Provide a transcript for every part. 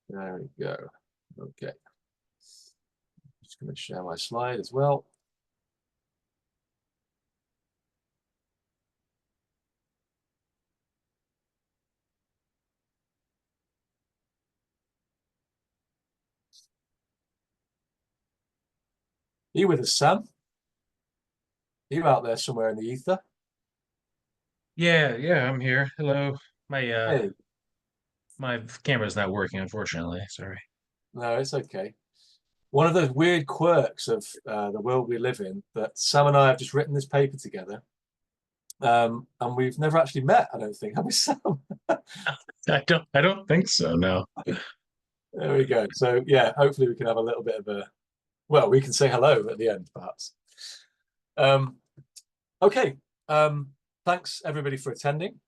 There we go. Okay. Just going to share my slide as well. Are you with us, Sam? Are you out there somewhere in the ether? Yeah, I'm here. Hello. My Hey, my camera's not working, unfortunately. Sorry. no, it's okay. One of those weird quirks of the world we live in that Sam and I have just written this paper together, and we've never actually met, I don't think, have we, Sam? I don't think so, no. There we go. So yeah, hopefully we can have a little bit of a, well, we can say hello at the end, perhaps. Um, okay. Thanks everybody for attending.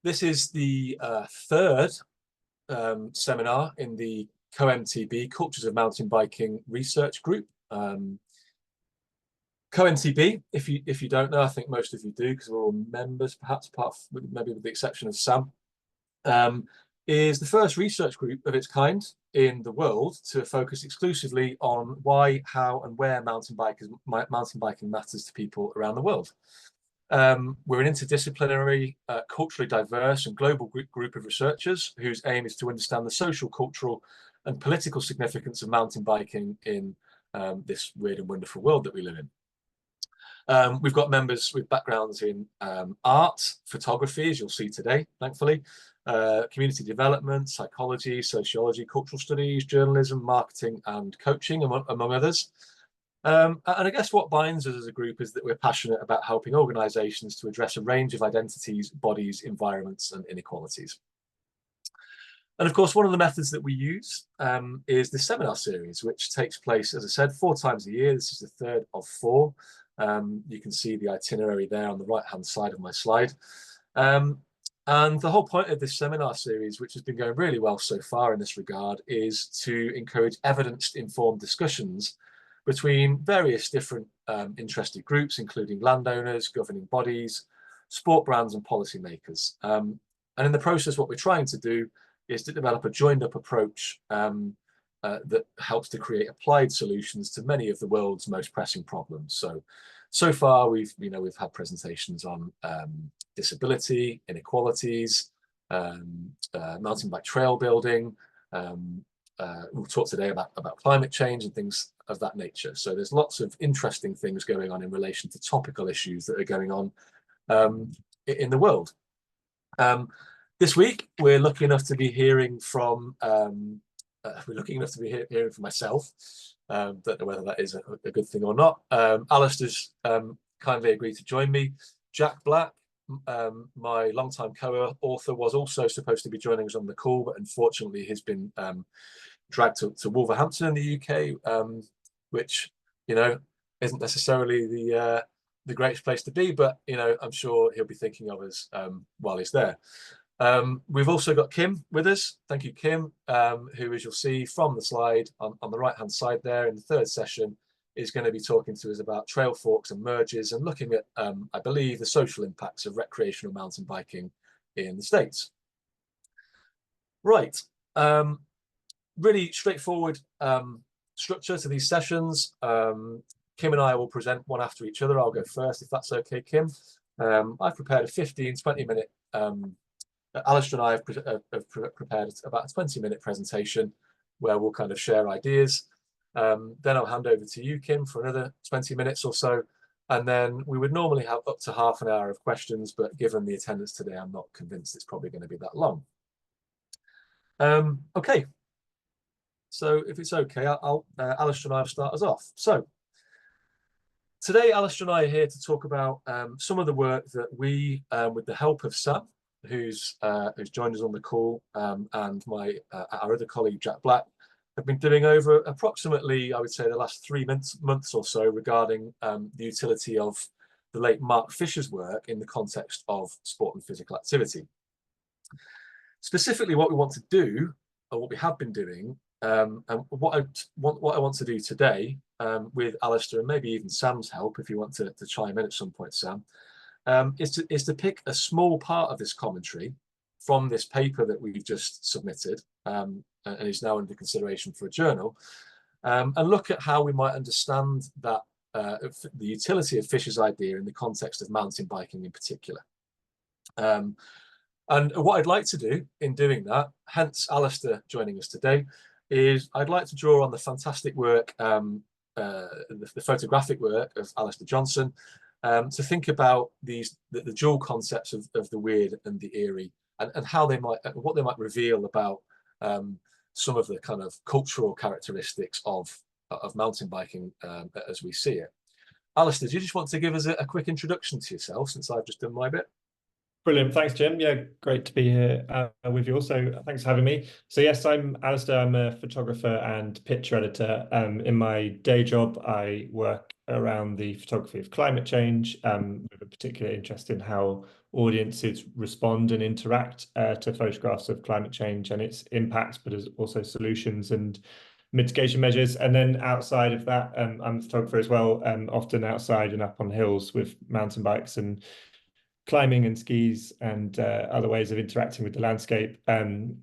This is the third seminar in the CoMTB Cultures of Mountain Biking Research Group. CoMTB, if you don't know, I think most of you do because we're all members, perhaps maybe with the exception of Sam, is the first research group of its kind in the world to focus exclusively on why, how, and where mountain biking matters to people around the world. We're an interdisciplinary, culturally diverse and global group of researchers whose aim is to understand the social, cultural and political significance of mountain biking in this weird and wonderful world that we live in. We've got members with backgrounds in art, photography, as you'll see today, thankfully, community development, psychology, sociology, cultural studies, journalism, marketing and coaching, among others. And I guess what binds us as a group is that we're passionate about helping organisations to address a range of identities, bodies, environments, and inequalities. And of course, one of the methods that we use is the seminar series, which takes place, as I said, 4 times a year. This is the third of 4. You can see the itinerary there on the right-hand side of my slide. And the whole point of this seminar series, which has been going really well so far in this regard, is to encourage evidence-informed discussions between various different interested groups, including landowners, governing bodies, sport brands, and policymakers. And in the process, what we're trying to do is to develop a joined-up approach that helps to create applied solutions to many of the world's most pressing problems. So far, we've had presentations on disability, inequalities, mountain bike trail building. We'll talk today about climate change and things of that nature. So there's lots of interesting things going on in relation to topical issues that are going on in the world. This week, we're lucky enough to be hearing from hearing from myself. Don't know whether that is a good thing or not. Alastair's kindly agreed to join me. Jack Black, my longtime co-author, was also supposed to be joining us on the call, but unfortunately he's been dragged to Wolverhampton in the UK, which isn't necessarily the greatest place to be, but I'm sure he'll be thinking of us while he's there. We've also got Kim with us. Thank you, Kim, who, as you'll see from the slide on the right-hand side there in the third session, is going to be talking to us about trail forks and merges and looking at, I believe, the social impacts of recreational mountain biking in the States. Right. Really straightforward structure to these sessions. Kim and I will present one after each other. I'll go first, if that's okay, Kim. I've prepared a 15-20 minute Alastair and I have prepared about a 20-minute presentation where we'll kind of share ideas. Then I'll hand over to you, Kim, for another 20 minutes or so. And then we would normally have up to half an hour of questions, but given the attendance today, I'm not convinced it's probably going to be that long. Okay. So if it's okay, Alastair and I will start us off. So today, Alastair and I are here to talk about some of the work that we, with the help of Sam, who's joined us on the call, and our other colleague Jack Black, have been doing over approximately, I would say, the last 3 months or so regarding the utility of the late Mark Fisher's work in the context of sport and physical activity. Specifically, what we want to do, or what we have been doing, and what I want to do today, with Alastair and maybe even Sam's help, if you want to chime in at some point, Sam, is to pick a small part of this commentary from this paper that we've just submitted, and is now under consideration for a journal, and look at how we might understand that the utility of Fisher's idea in the context of mountain biking in particular. And what I'd like to do in doing that, hence Alastair joining us today, is I'd like to draw on the fantastic work, the photographic work of Alastair Johnstone, to think about the dual concepts of the weird and the eerie, and how they might, what they might reveal about some of the kind of cultural characteristics of mountain biking as we see it. Alastair, do you just want to give us a quick introduction to yourself, since I've just done my bit? Brilliant. Thanks, Jim. Yeah, great to be here with you also. Thanks for having me. So yes, I'm Alastair. I'm a photographer and picture editor. In my day job, I work around the photography of climate change, with a particular interest in how audiences respond and interact to photographs of climate change and its impacts, but as also solutions and mitigation measures. And then outside of that, I'm a photographer as well, often outside and up on hills with mountain bikes and climbing and skis and other ways of interacting with the landscape.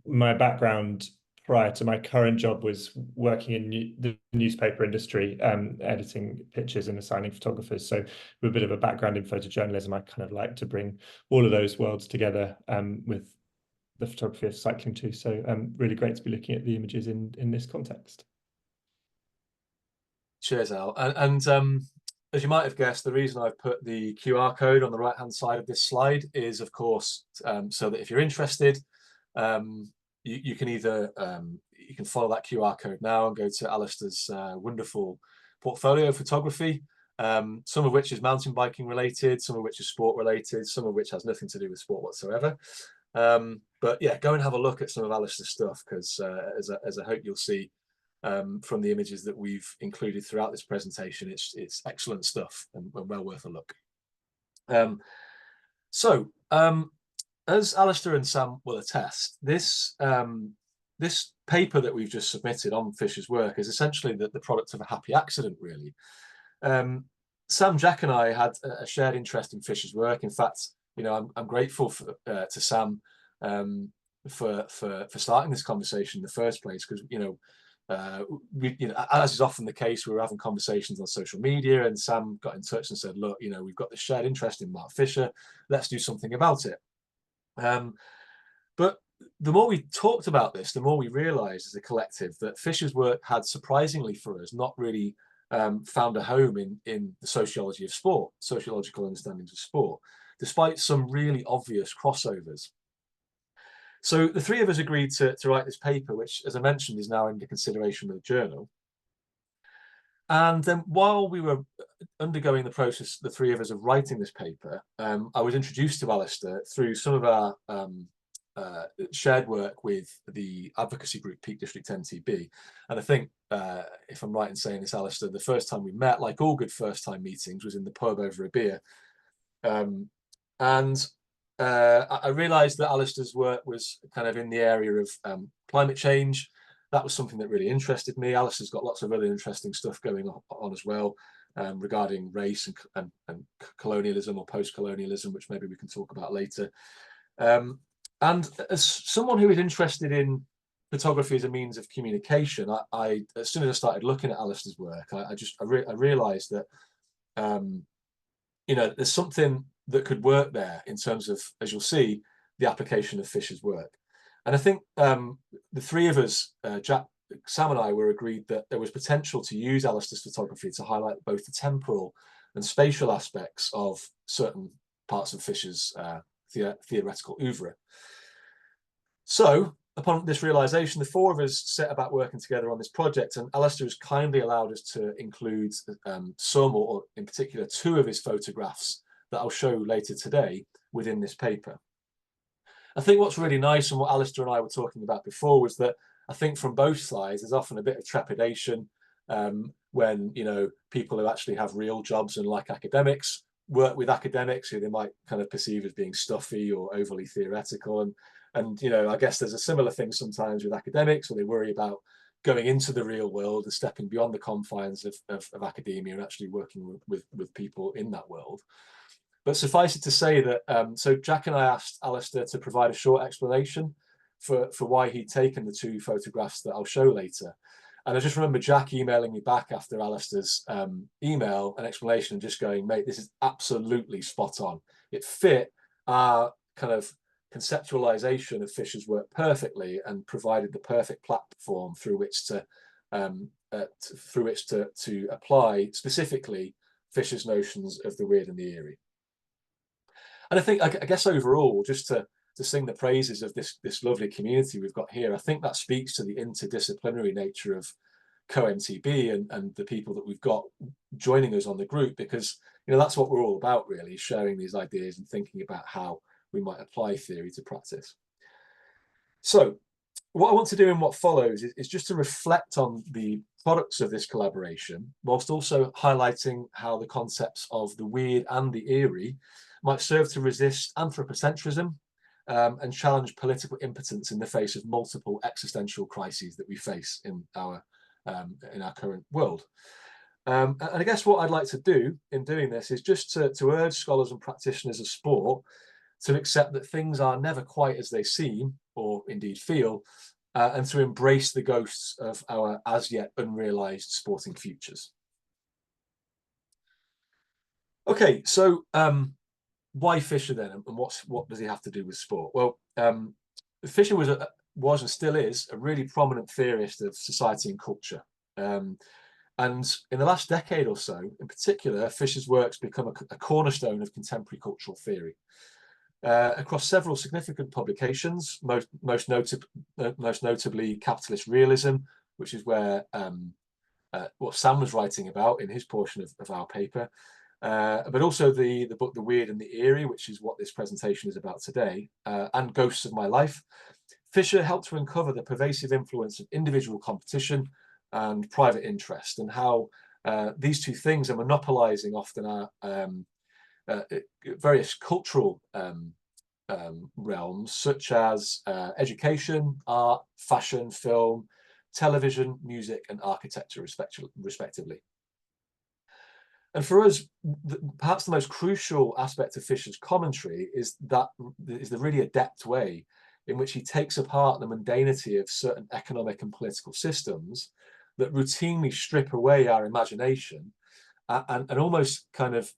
My background prior to my current job was working in the newspaper industry, editing pictures and assigning photographers. So with a bit of a background in photojournalism, I kind of like to bring all of those worlds together with the photography of cycling too. So really great to be looking at the images in this context. Cheers, Al. And as you might have guessed, the reason I've put the QR code on the right-hand side of this slide is, of course, so that if you're interested, you can either you can follow that QR code now and go to Alastair's wonderful portfolio of photography, some of which is mountain biking related, some of which is sport related, some of which has nothing to do with sport whatsoever. But yeah, go and have a look at some of Alastair's stuff, because as I hope you'll see, from the images that we've included throughout this presentation, it's excellent stuff and well worth a look. As Alastair and Sam will attest, this paper that we've just submitted on Fisher's work is essentially the product of a happy accident, really. Sam, Jack, and I had a shared interest in Fisher's work. In fact, you know, I'm grateful to Sam for starting this conversation in the first place, because as is often the case, we were having conversations on social media, and Sam got in touch and said, look, we've got this shared interest in Mark Fisher, let's do something about it. But the more we talked about this, the more we realized as a collective that Fisher's work had, surprisingly for us, not really found a home in the sociology of sport, sociological understandings of sport, despite some really obvious crossovers. So the three of us agreed to write this paper, which, as I mentioned, is now under consideration with the journal. And then while we were undergoing the process, the three of us, of writing this paper, I was introduced to Alastair through some of our shared work with the advocacy group Peak District MTB. And I think, if I'm right in saying this, Alastair, the first time we met, like all good first-time meetings, was in the pub over a beer. I realised that Alastair's work was kind of in the area of climate change. That was something that really interested me. Alastair's got lots of other interesting stuff going on as well, regarding race and colonialism or post-colonialism, which maybe we can talk about later. And as someone who is interested in photography as a means of communication, as soon as I started looking at Alastair's work, I realised that there's something that could work there in terms of, as you'll see, the application of Fisher's work. And I think the three of us, Jack, Sam and I, were agreed that there was potential to use Alastair's photography to highlight both the temporal and spatial aspects of certain parts of Fisher's theoretical oeuvre. So upon this realization, the four of us set about working together on this project, and Alastair has kindly allowed us to include some, or in particular two, of his photographs that I'll show later today within this paper. I think what's really nice, and what Alastair and I were talking about before, was that I think from both sides there's often a bit of trepidation when people who actually have real jobs and, like academics, work with academics who they might kind of perceive as being stuffy or overly theoretical, and I guess there's a similar thing sometimes with academics, where they worry about going into the real world and stepping beyond the confines of academia and actually working with people in that world. But suffice it to say that, so Jack and I asked Alastair to provide a short explanation for why he'd taken the 2 photographs that I'll show later. And I just remember Jack emailing me back after Alastair's email, an explanation, and just going, mate, this is absolutely spot on. It fit our kind of conceptualization of Fisher's work perfectly and provided the perfect platform through which to apply specifically Fisher's notions of the weird and the eerie. And I guess overall, just to sing the praises of this lovely community we've got here, I think that speaks to the interdisciplinary nature of CoMTB and the people that we've got joining us on the group, because that's what we're all about, really, sharing these ideas and thinking about how we might apply theory to practice. So what I want to do in what follows is just to reflect on the products of this collaboration, whilst also highlighting how the concepts of the weird and the eerie might serve to resist anthropocentrism and challenge political impotence in the face of multiple existential crises that we face in our current world. And I guess what I'd like to do in doing this is just to urge scholars and practitioners of sport to accept that things are never quite as they seem, or indeed feel, and to embrace the ghosts of our as yet unrealized sporting futures. Okay, so why Fisher then, and what does he have to do with sport? Well, Fisher was and still is a really prominent theorist of society and culture. And in the last decade or so, in particular, Fisher's work's become a cornerstone of contemporary cultural theory. Across several significant publications, most notably Capitalist Realism, which is where what Sam was writing about in his portion of our paper, but also the book The Weird and the Eerie, which is what this presentation is about today, and Ghosts of My Life. Fisher helped to uncover the pervasive influence of individual competition and private interest, and how these two things are monopolizing often our various cultural realms, such as education, art, fashion, film, television, music, and architecture, respectively. And for us, perhaps the most crucial aspect of Fisher's commentary is the really adept way in which he takes apart the mundanity of certain economic and political systems that routinely strip away our imagination and almost kind of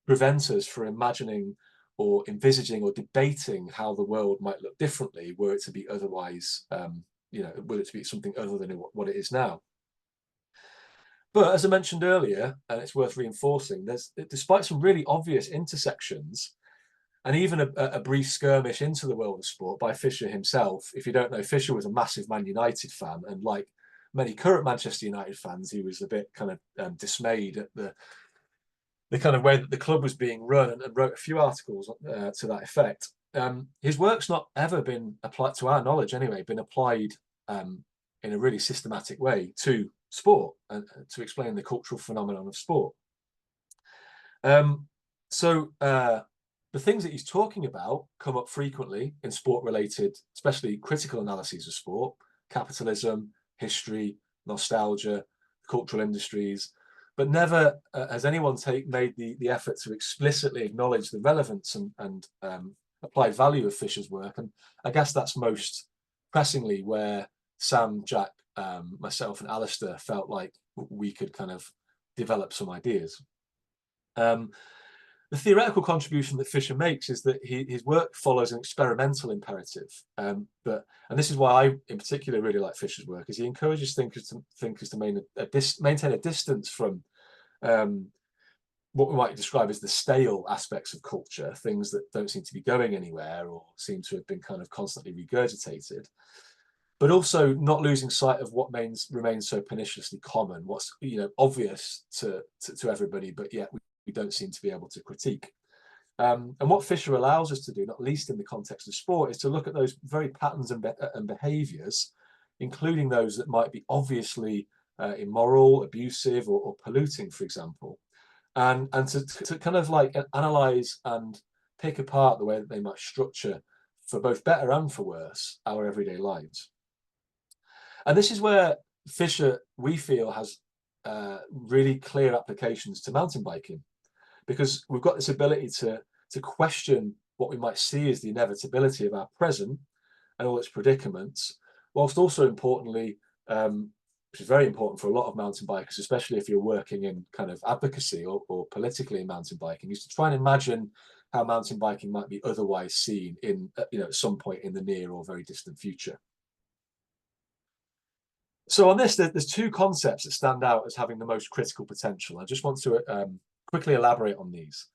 prevent us from imagining or envisaging or debating how the world might look differently were it to be otherwise, were it to be something other than what it is now. But as I mentioned earlier, and it's worth reinforcing, despite some really obvious intersections, and even a brief skirmish into the world of sport by Fisher himself. If you don't know, Fisher was a massive Man United fan, and like many current Manchester United fans, he was a bit kind of dismayed at the kind of way that the club was being run, and wrote a few articles to that effect. His work's not ever been applied, to our knowledge anyway, been applied in a really systematic way to sport and to explain the cultural phenomenon of sport. So the things that he's talking about come up frequently in sport-related, especially critical analyses of sport: capitalism, history, nostalgia, cultural industries. But never has anyone made the effort to explicitly acknowledge the relevance and applied value of Fisher's work. And I guess that's most pressingly where Sam, Jack, myself, and Alastair felt like we could kind of develop some ideas. The theoretical contribution that Fisher makes is that his work follows an experimental imperative. And this is why I, in particular, really like Fisher's work, is he encourages thinkers to maintain a distance from what we might describe as the stale aspects of culture, things that don't seem to be going anywhere or seem to have been kind of constantly regurgitated, but also not losing sight of what remains so perniciously common, what's obvious to everybody, but yet we don't seem to be able to critique. And what Fisher allows us to do, not least in the context of sport, is to look at those very patterns and behaviours, including those that might be obviously immoral, abusive, or polluting, for example, and to kind of like analyse and pick apart the way that they might structure, for both better and for worse, our everyday lives. And this is where Fisher, we feel, has really clear applications to mountain biking, because we've got this ability to question what we might see as the inevitability of our present and all its predicaments, whilst also importantly, which is very important for a lot of mountain bikers, especially if you're working in kind of advocacy or politically in mountain biking, is to try and imagine how mountain biking might be otherwise seen in, at some point in the near or very distant future. So on this, there's two concepts that stand out as having the most critical potential. I just want to quickly elaborate on these.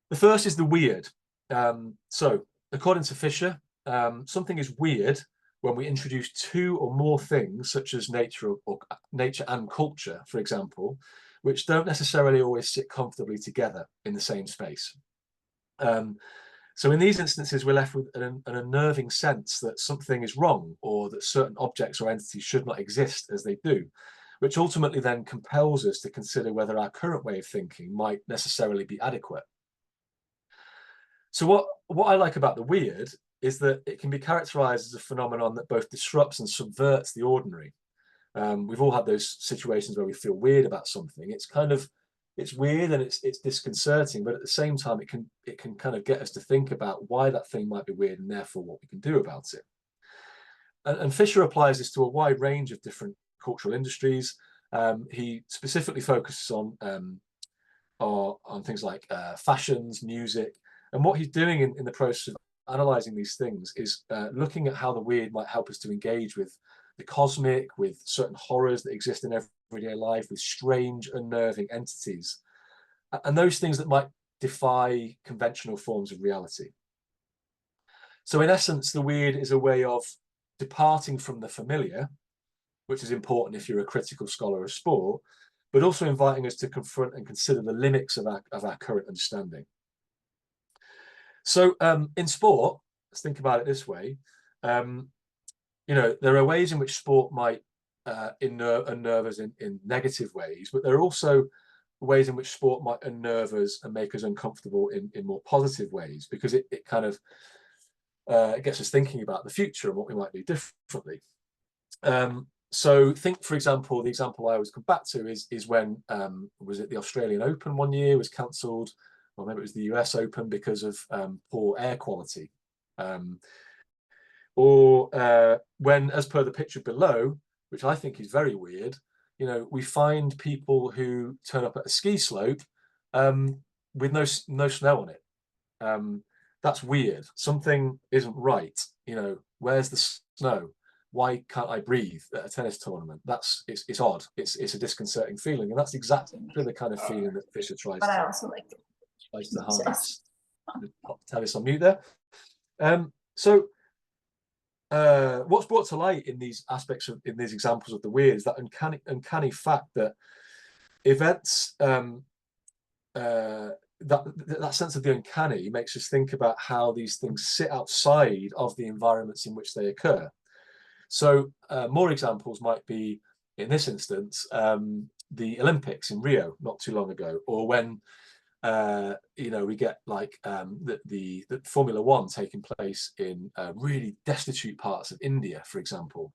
The first is the weird. So according to Fisher, something is weird when we introduce two or more things, such as nature and culture, for example, which don't necessarily always sit comfortably together in the same space. So in these instances, we're left with an unnerving sense that something is wrong, or that certain objects or entities should not exist as they do, which ultimately then compels us to consider whether our current way of thinking might necessarily be adequate. So what I like about the weird is that it can be characterized as a phenomenon that both disrupts and subverts the ordinary. We've all had those situations where we feel weird about something. It's weird and it's disconcerting, but at the same time, it can kind of get us to think about why that thing might be weird and therefore what we can do about it. And Fisher applies this to a wide range of different cultural industries. He specifically focuses on things like fashions, music, and what he's doing in the process of analyzing these things is looking at how the weird might help us to engage with the cosmic, with certain horrors that exist in everyday life, with strange, unnerving entities, and those things that might defy conventional forms of reality. So in essence, the weird is a way of departing from the familiar, which is important if you're a critical scholar of sport, but also inviting us to confront and consider the limits of our current understanding. So in sport, let's think about it this way. There are ways in which sport might unnerve us in negative ways, but there are also ways in which sport might unnerve us and make us uncomfortable in more positive ways, because it kind of gets us thinking about the future and what we might do differently. So think, for example, the example I always come back to is when, was it the Australian Open one year was cancelled, or maybe it was the US Open because of poor air quality. Or when, as per the picture below, which I think is very weird, we find people who turn up at a ski slope with no snow on it. That's weird. Something isn't right. Where's the snow? Why can't I breathe at a tennis tournament? It's odd. It's a disconcerting feeling, and that's exactly the kind of feeling that Fisher tries to harness. Pop tennis on mute there. So what's brought to light in these aspects in these examples of the weird is that uncanny fact that events, that sense of the uncanny makes us think about how these things sit outside of the environments in which they occur. So more examples might be, in this instance, the Olympics in Rio not too long ago, or when we get like the Formula One taking place in really destitute parts of India, for example.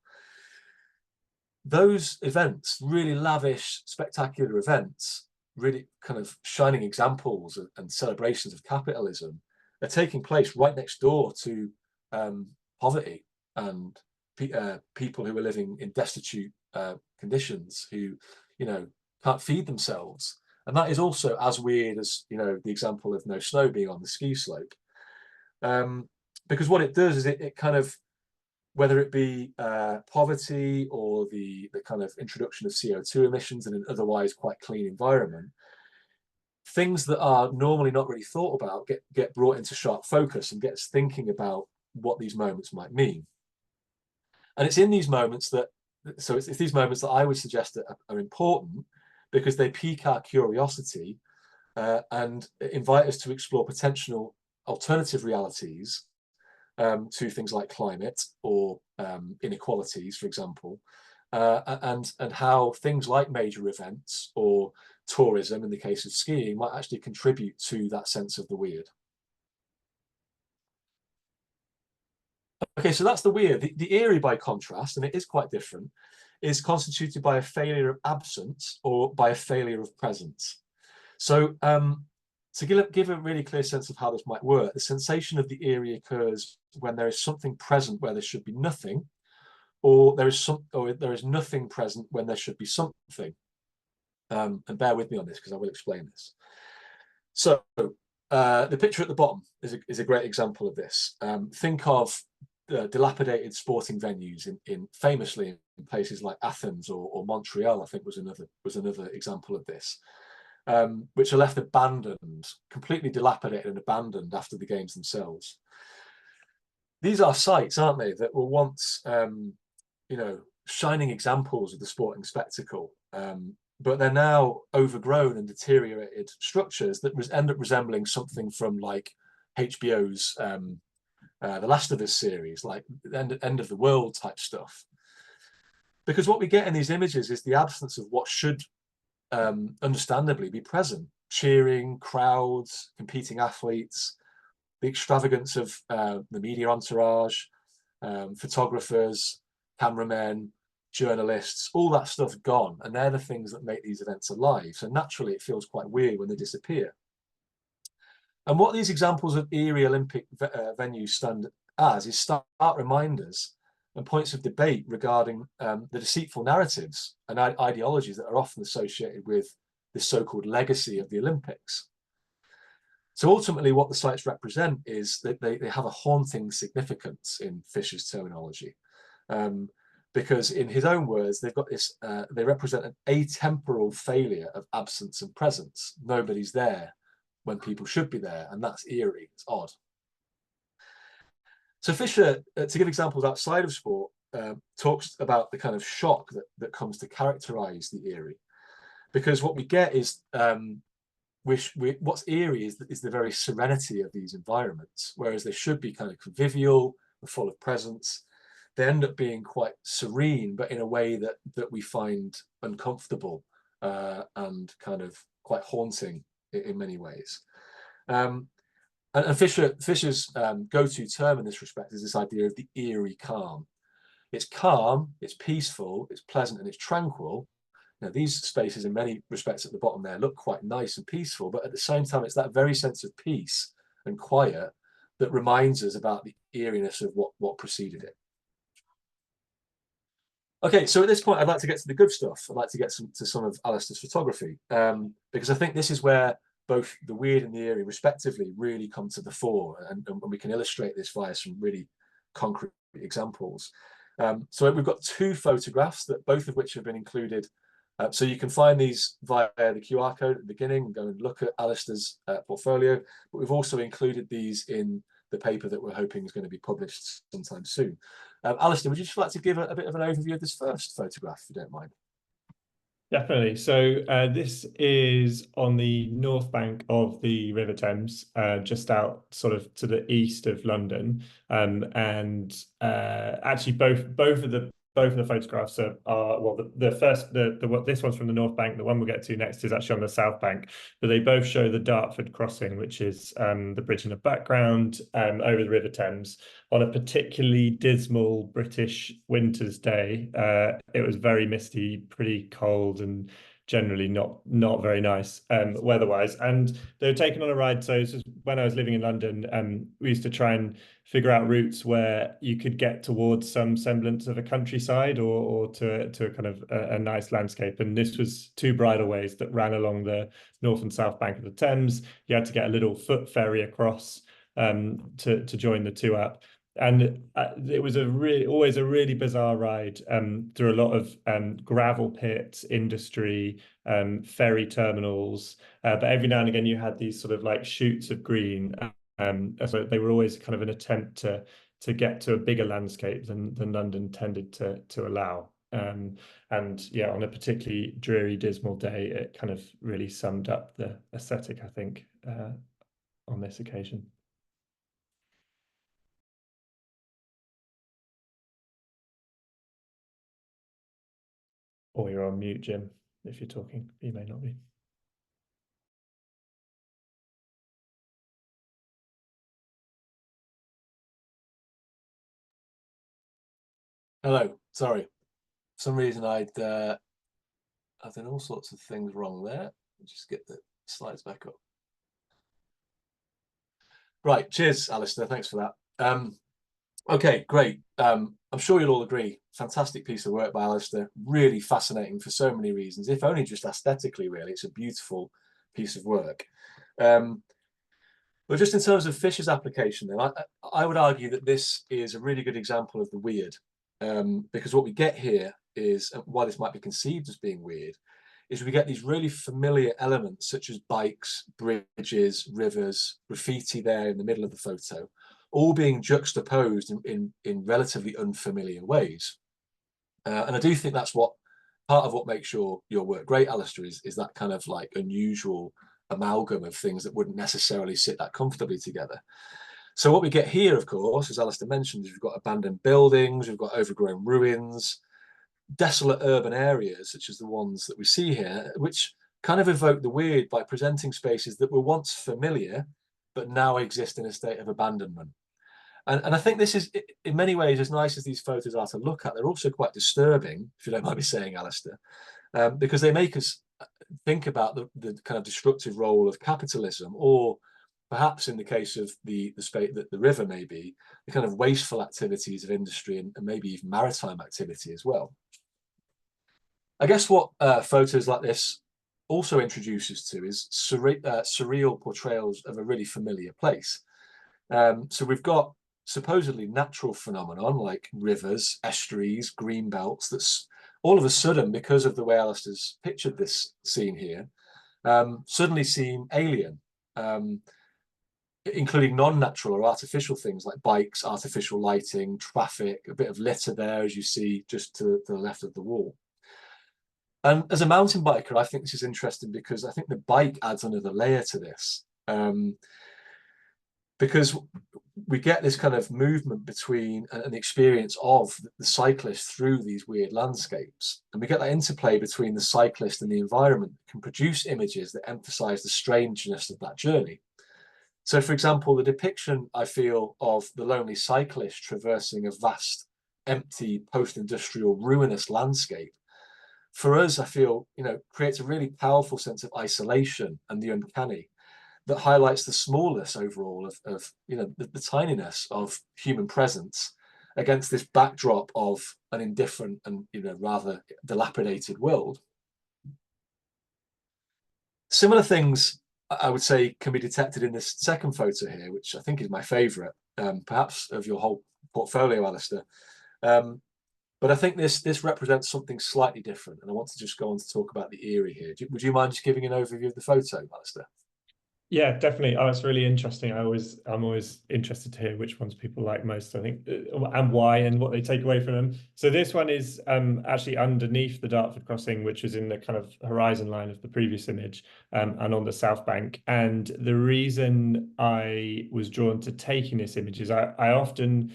Those events, really lavish, spectacular events, really kind of shining examples and celebrations of capitalism, are taking place right next door to poverty and people who are living in destitute conditions, who can't feed themselves. And that is also as weird as the example of no snow being on the ski slope, because what it does is it kind of, whether it be poverty or the kind of introduction of CO2 emissions in an otherwise quite clean environment, things that are normally not really thought about get brought into sharp focus and get us thinking about what these moments might mean. And it's in these moments it's these moments that I would suggest that are important, because they pique our curiosity and invite us to explore potential alternative realities to things like climate or inequalities, for example, and how things like major events or tourism, in the case of skiing, might actually contribute to that sense of the weird. Okay, so that's the weird. The eerie, by contrast, and it is quite different, is constituted by a failure of absence or by a failure of presence. So to give a really clear sense of how this might work, the sensation of the Eerie occurs when there is something present where there should be nothing, or there is nothing present when there should be something. And bear with me on this because I will explain this. So the picture at the bottom is a great example of this. Think of dilapidated sporting venues famously in places like Athens or Montreal, I think was another example of this, which are left abandoned, completely dilapidated and abandoned after the games themselves. These are sites, aren't they, that were once, shining examples of the sporting spectacle, but they're now overgrown and deteriorated structures that end up resembling something from like HBO's The Last of Us series, like end of the world type stuff. Because what we get in these images is the absence of what should understandably be present: cheering, crowds, competing athletes, the extravagance of the media entourage, photographers, cameramen, journalists, all that stuff gone, and they're the things that make these events alive. So naturally it feels quite weird when they disappear. And what these examples of Eerie Olympic venues stand as is stark reminders and points of debate regarding the deceitful narratives and ideologies that are often associated with this so-called legacy of the Olympics. So ultimately what the sites represent is that they have a haunting significance in Fisher's terminology. Because in his own words, they've got this, they represent an atemporal failure of absence and presence. Nobody's there when people should be there, and that's eerie, it's odd. So Fisher, to give examples outside of sport, talks about the kind of shock that comes to characterize the eerie. Because what we get is, what's eerie is the very serenity of these environments, whereas they should be kind of convivial and full of presence. They end up being quite serene, but in a way that we find uncomfortable and kind of quite haunting in many ways. And Fisher's go-to term in this respect is this idea of the eerie calm. It's calm, it's peaceful, it's pleasant, and it's tranquil. Now, these spaces, in many respects at the bottom there, look quite nice and peaceful, but at the same time, it's that very sense of peace and quiet that reminds us about the eeriness of what preceded it. Okay, so at this point, I'd like to get to the good stuff. I'd like to get to some of Alastair's photography, because I think this is where both the weird and the eerie, respectively, really come to the fore, and we can illustrate this via some really concrete examples. So we've got two photographs, that both of which have been included. So you can find these via the QR code at the beginning and go and look at Alastair's portfolio, but we've also included these in the paper that we're hoping is going to be published sometime soon. Alastair, would you just like to give a bit of an overview of this first photograph, if you don't mind? Definitely. So this is on the north bank of the River Thames, just out sort of to the east of London. And actually, both of the photographs are well, this one's from the north bank. The one we'll get to next is actually on the south bank, but they both show the Dartford crossing, which is the bridge in the background over the River Thames on a particularly dismal British winter's day. It was very misty, pretty cold, and generally not very nice weather-wise. And they were taken on a ride. So this is when I was living in London, we used to try and figure out routes where you could get towards some semblance of a countryside or to a kind of a nice landscape. And this was two bridleways that ran along the north and south bank of the Thames. You had to get a little foot ferry across to join the two up. And it was always a really bizarre ride through a lot of gravel pits, industry, ferry terminals. But every now and again, you had these sort of like shoots of green. So they were always kind of an attempt to get to a bigger landscape than London tended to allow. And yeah, on a particularly dreary, dismal day, it kind of really summed up the aesthetic, I think, on this occasion. Or you're on mute, Jim, if you're talking. You may not be. Hello, sorry. For some reason I've done all sorts of things wrong there. Just get the slides back up. Right, cheers, Alastair. Thanks for that. Okay, great. I'm sure you'll all agree. Fantastic piece of work by Alastair. Really fascinating for so many reasons, if only just aesthetically, really. It's a beautiful piece of work. But just in terms of Fisher's application, then, I would argue that this is a really good example of the weird, because what we get here is, why this might be conceived as being weird, is we get these really familiar elements such as bikes, bridges, rivers, graffiti there in the middle of the photo, all being juxtaposed in relatively unfamiliar ways. And I do think that's what part of what makes your work great, Alastair, is that kind of like unusual amalgam of things that wouldn't necessarily sit that comfortably together. So what we get here, of course, as Alastair mentioned, is we've got abandoned buildings, we've got overgrown ruins, desolate urban areas, such as the ones that we see here, which kind of evoke the weird by presenting spaces that were once familiar, but now exist in a state of abandonment. And I think this is, in many ways, as nice as these photos are to look at, they're also quite disturbing, if you don't mind me saying, Alastair, because they make us think about the kind of destructive role of capitalism, or perhaps in the case of the river, maybe the kind of wasteful activities of industry and maybe even maritime activity as well. I guess what photos like this also introduces to is surreal portrayals of a really familiar place. So we've got supposedly natural phenomenon like rivers, estuaries, green belts that's all of a sudden, because of the way Alastair's pictured this scene here, suddenly seem alien, including non-natural or artificial things like bikes, artificial lighting, traffic, a bit of litter there, as you see just to the left of the wall. And as a mountain biker, I think this is interesting because I think the bike adds another layer to this. Because we get this kind of movement between an experience of the cyclist through these weird landscapes. And we get that interplay between the cyclist and the environment that can produce images that emphasize the strangeness of that journey. So, for example, the depiction, I feel, of the lonely cyclist traversing a vast, empty, post-industrial, ruinous landscape, for us, I feel, creates a really powerful sense of isolation and the uncanny, that highlights the smallness overall of the tininess of human presence against this backdrop of an indifferent and rather dilapidated world. Similar things, I would say, can be detected in this second photo here, which I think is my favourite, perhaps of your whole portfolio, Alastair. But I think this represents something slightly different, and I want to just go on to talk about the Eerie here. Would you mind just giving an overview of the photo, Alastair? Yeah, definitely. Oh, it's really interesting. I'm always interested to hear which ones people like most, I think, and why, and what they take away from them. So this one is actually underneath the Dartford crossing, which is in the kind of horizon line of the previous image, and on the south bank. And the reason I was drawn to taking this image is I often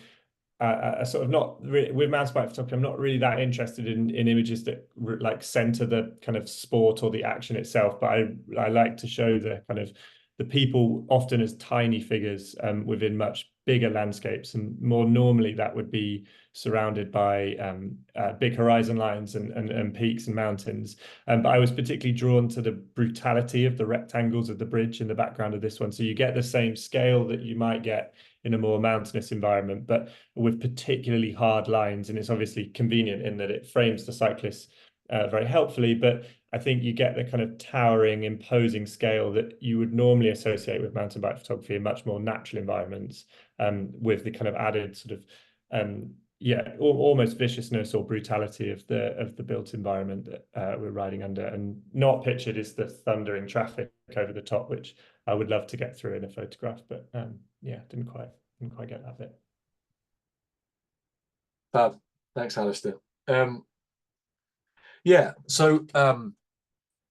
sort of not really, with mountain bike photography, I'm not really that interested in images that like center the kind of sport or the action itself, but I like to show the kind of the people often as tiny figures within much bigger landscapes, and more normally that would be surrounded by big horizon lines and peaks and mountains. But I was particularly drawn to the brutality of the rectangles of the bridge in the background of this one. So you get the same scale that you might get in a more mountainous environment, but with particularly hard lines. And it's obviously convenient in that it frames the cyclists very helpfully, but I think you get the kind of towering, imposing scale that you would normally associate with mountain bike photography in much more natural environments, with the kind of added sort of almost viciousness or brutality of the built environment that we're riding under. And not pictured is the thundering traffic over the top, which I would love to get through in a photograph, but yeah, didn't quite get that bit. Fab. Thanks, Alastair. Yeah, so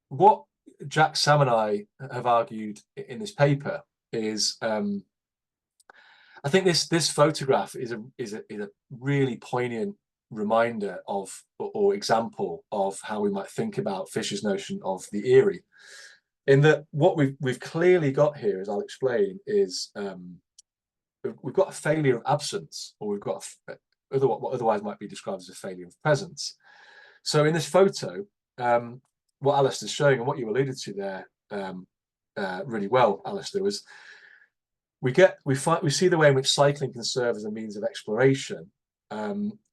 what Jack, Sam and I have argued in this paper is I think this photograph is a really poignant reminder of or example of how we might think about Fisher's notion of the Eerie, in that what we've clearly got here, as I'll explain, is we've got a failure of absence, or we've got what otherwise might be described as a failure of presence. So in this photo, what Alastair's showing and what you alluded to there, really well, Alastair, was we see the way in which cycling can serve as a means of exploration,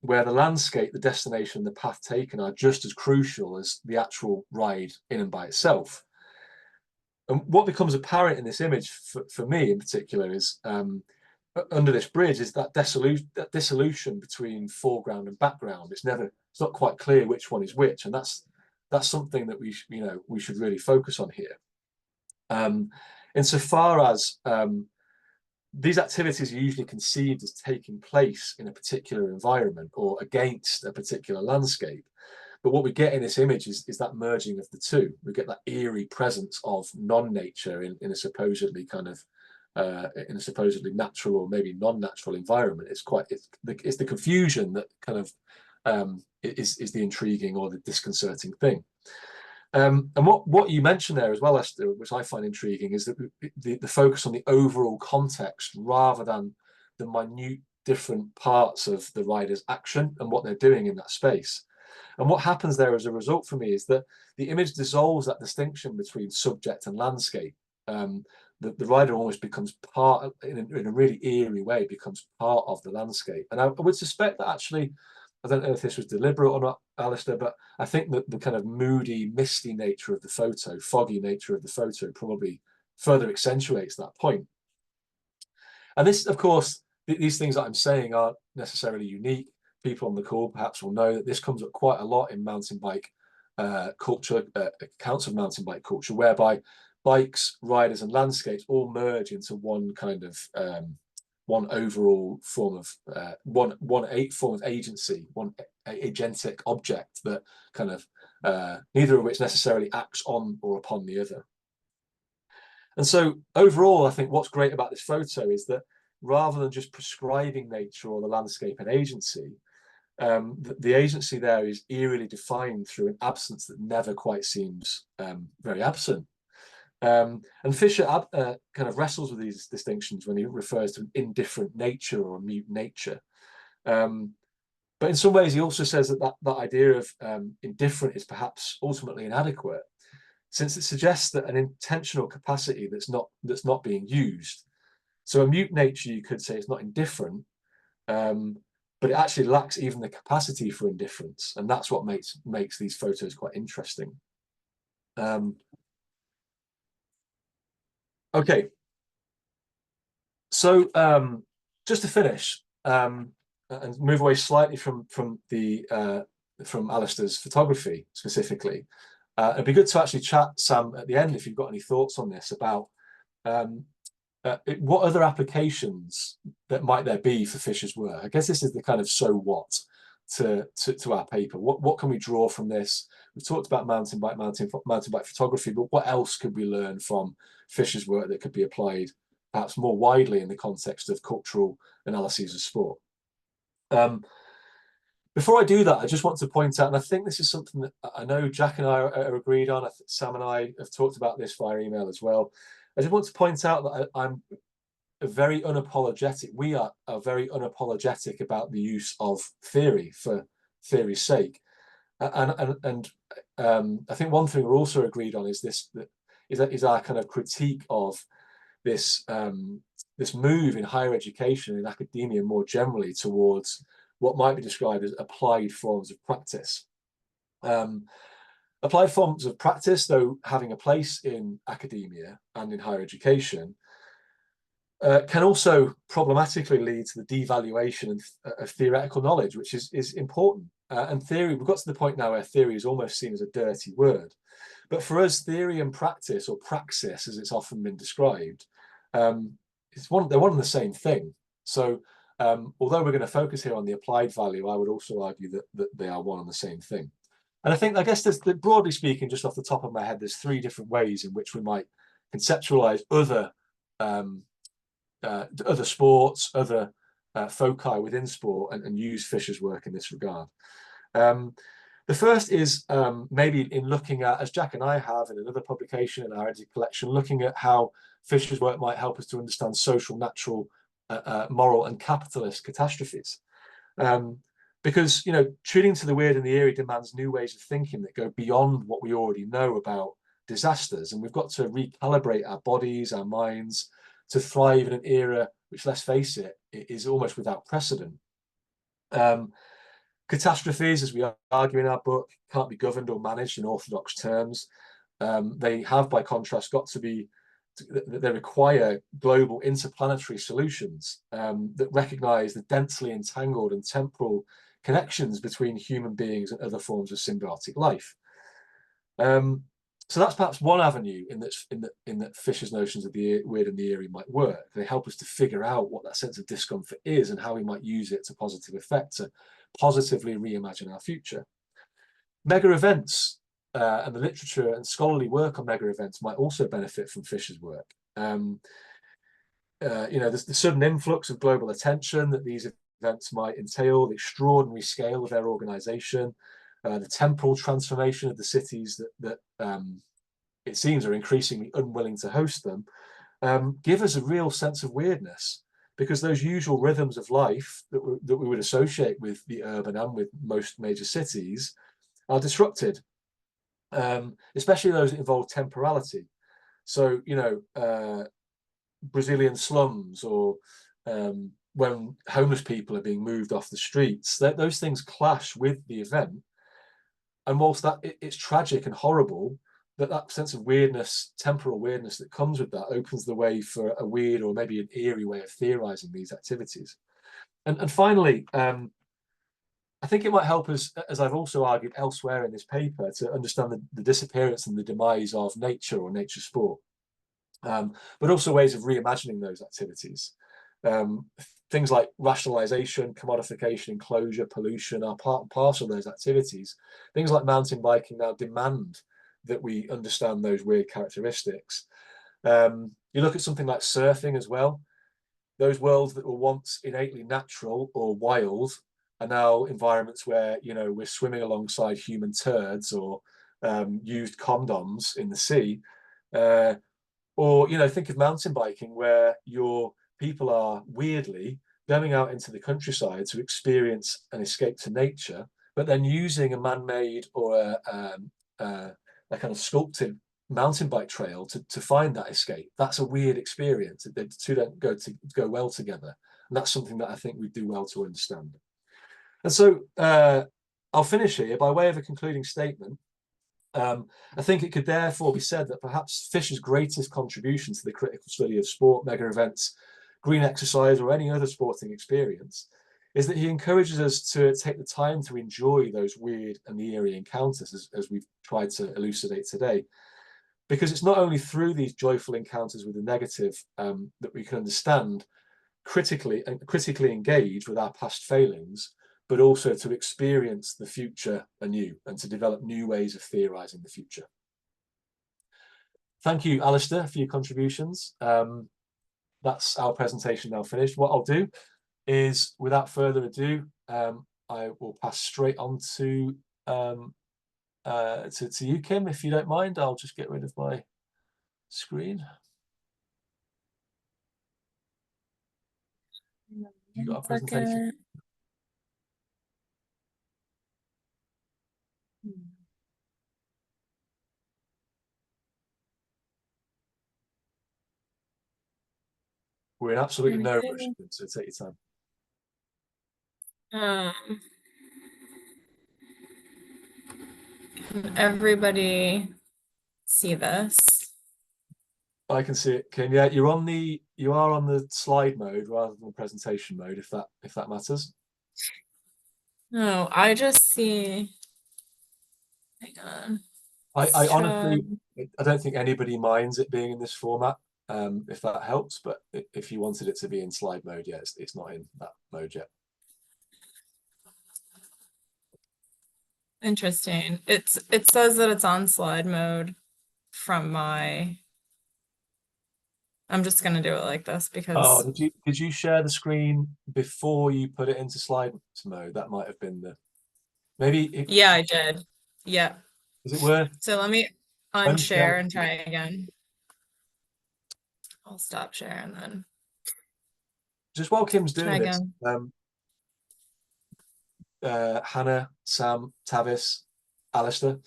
where the landscape, the destination, the path taken are just as crucial as the actual ride in and by itself. And what becomes apparent in this image for me in particular is under this bridge is that dissolution between foreground and background. It's not quite clear which one is which, and that's something that we should really focus on here. Insofar as these activities are usually conceived as taking place in a particular environment or against a particular landscape. But what we get in this image is that merging of the two. We get that eerie presence of non-nature in a supposedly kind of in a supposedly natural or maybe non-natural environment. It's the confusion that kind of is the intriguing or the disconcerting thing. And what you mentioned there as well, Esther, which I find intriguing, is that the focus on the overall context rather than the minute different parts of the rider's action and what they're doing in that space. And what happens there as a result for me is that the image dissolves that distinction between subject and landscape. The rider almost becomes part, in a really eerie way, becomes part of the landscape. And I would suspect that actually, I don't know if this was deliberate or not, Alastair, but I think that the kind of moody, misty nature of the photo, foggy nature of the photo probably further accentuates that point. And this, of course, these things that I'm saying aren't necessarily unique. People on the call perhaps will know that this comes up quite a lot in mountain bike culture, accounts of mountain bike culture, whereby bikes, riders, and landscapes all merge into one kind of one overall form of one form of agency, one agentic object that kind of neither of which necessarily acts on or upon the other. And so overall, I think what's great about this photo is that rather than just prescribing nature or the landscape an agency, the agency there is eerily defined through an absence that never quite seems very absent. And Fisher kind of wrestles with these distinctions when he refers to an indifferent nature or a mute nature. But in some ways, he also says that idea of indifferent is perhaps ultimately inadequate, since it suggests that an intentional capacity that's not being used. So a mute nature, you could say, is not indifferent, but it actually lacks even the capacity for indifference, and that's what makes these photos quite interesting. Okay, so just to finish and move away slightly from Alastair's photography specifically, it'd be good to actually chat, Sam, at the end if you've got any thoughts on this about what other applications that might there be for Fisher's work. I guess this is the kind of so what to our paper. What can we draw from this? We've talked about mountain bike photography, but what else could we learn from Fisher's work that could be applied perhaps more widely in the context of cultural analyses of sport? Before I do that, I just want to point out, and I think this is something that I know Jack and I are agreed on. I think Sam and I have talked about this via email as well. I just want to point out that I'm very unapologetic. We are very unapologetic about the use of theory for theory's sake. And I think one thing we're also agreed on is is our kind of critique of this this move in higher education and academia more generally towards what might be described as applied forms of practice. Applied forms of practice, though having a place in academia and in higher education, can also problematically lead to the devaluation of theoretical knowledge, which is important. And theory, we've got to the point now where theory is almost seen as a dirty word. But for us, theory and practice, or praxis, as it's often been described, they're one and the same thing. So although we're going to focus here on the applied value, I would also argue that they are one and the same thing. And I guess broadly speaking, just off the top of my head, there's three different ways in which we might conceptualize other sports, other foci within sport, and use Fisher's work in this regard. The first is maybe in looking at, as Jack and I have in another publication in our edited collection, looking at how Fisher's work might help us to understand social, natural, moral, and capitalist catastrophes. Because, tuning to the weird and the eerie demands new ways of thinking that go beyond what we already know about disasters, and we've got to recalibrate our bodies, our minds, to thrive in an era which, let's face it, is almost without precedent. Catastrophes, as we argue in our book, can't be governed or managed in orthodox terms. They have, by contrast, got to be, they require global interplanetary solutions that recognize the densely entangled and temporal connections between human beings and other forms of symbiotic life. So that's perhaps one avenue in that Fisher's notions of the weird and the eerie might work. They help us to figure out what that sense of discomfort is and how we might use it to positive effect, to positively reimagine our future. Mega events and the literature and scholarly work on mega events might also benefit from Fisher's work. There's the sudden influx of global attention that these events might entail, the extraordinary scale of their organization, the temporal transformation of the cities that it seems are increasingly unwilling to host them, give us a real sense of weirdness, because those usual rhythms of life that we would associate with the urban and with most major cities are disrupted, especially those that involve temporality. So, Brazilian slums, or when homeless people are being moved off the streets, those things clash with the event. And whilst it's tragic and horrible, that sense of weirdness, temporal weirdness that comes with that, opens the way for a weird or maybe an eerie way of theorizing these activities. And finally, I think it might help us, as I've also argued elsewhere in this paper, to understand the disappearance and the demise of nature or nature sport, but also ways of reimagining those activities. Things like rationalization, commodification, enclosure, pollution are part and parcel of those activities. Things like mountain biking now demand that we understand those weird characteristics. You look at something like surfing as well. Those worlds that were once innately natural or wild are now environments where, we're swimming alongside human turds or used condoms in the sea. Or, think of mountain biking, where your people are weirdly going out into the countryside to experience an escape to nature, but then using a man-made or a kind of sculpted mountain bike trail to find that escape. That's a weird experience. The two don't go well together, and that's something that I think we do well to understand. And so I'll finish here by way of a concluding statement. I think it could therefore be said that perhaps Fisher's greatest contribution to the critical study of sport, mega events, green exercise, or any other sporting experience is that he encourages us to take the time to enjoy those weird and the eerie encounters, as we've tried to elucidate today. Because it's not only through these joyful encounters with the negative that we can understand, critically engage with our past failings, but also to experience the future anew and to develop new ways of theorizing the future. Thank you, Alastair, for your contributions. That's our presentation now finished. What I'll do is, without further ado, I will pass straight on to you, Kim, if you don't mind. I'll just get rid of my screen. You got a presentation? We're in absolutely no rush, so take your time. Can everybody see this? I can see it, Kim. Yeah, you are on the slide mode rather than the presentation mode, if that matters. No, I just see. Hang on. I honestly, I don't think anybody minds it being in this format, if that helps. But if you wanted it to be in slide mode, yeah, it's not in that mode yet. Interesting. It says that it's on slide mode from my. I'm just gonna do it like this because. Oh, did you share the screen before you put it into slide mode? That might have been the maybe. Yeah, I did. Yeah. Is it worth? So let me unshare and try again. I'll stop sharing then. Just while Kim's doing this, Hannah, Sam, Tavis, Alastair,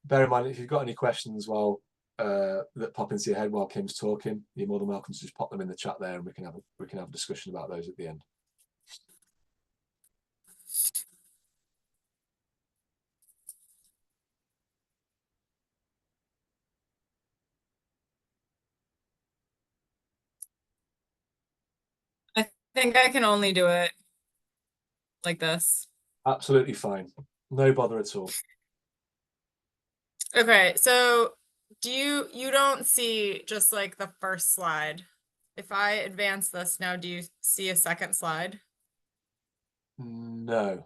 bear in mind, if you've got any questions that pop into your head while Kim's talking, you're more than welcome to just pop them in the chat there, and we can have a discussion about those at the end. I think I can only do it like this. Absolutely fine. No bother at all. Okay, so you don't see just like the first slide. If I advance this now, do you see a second slide? No.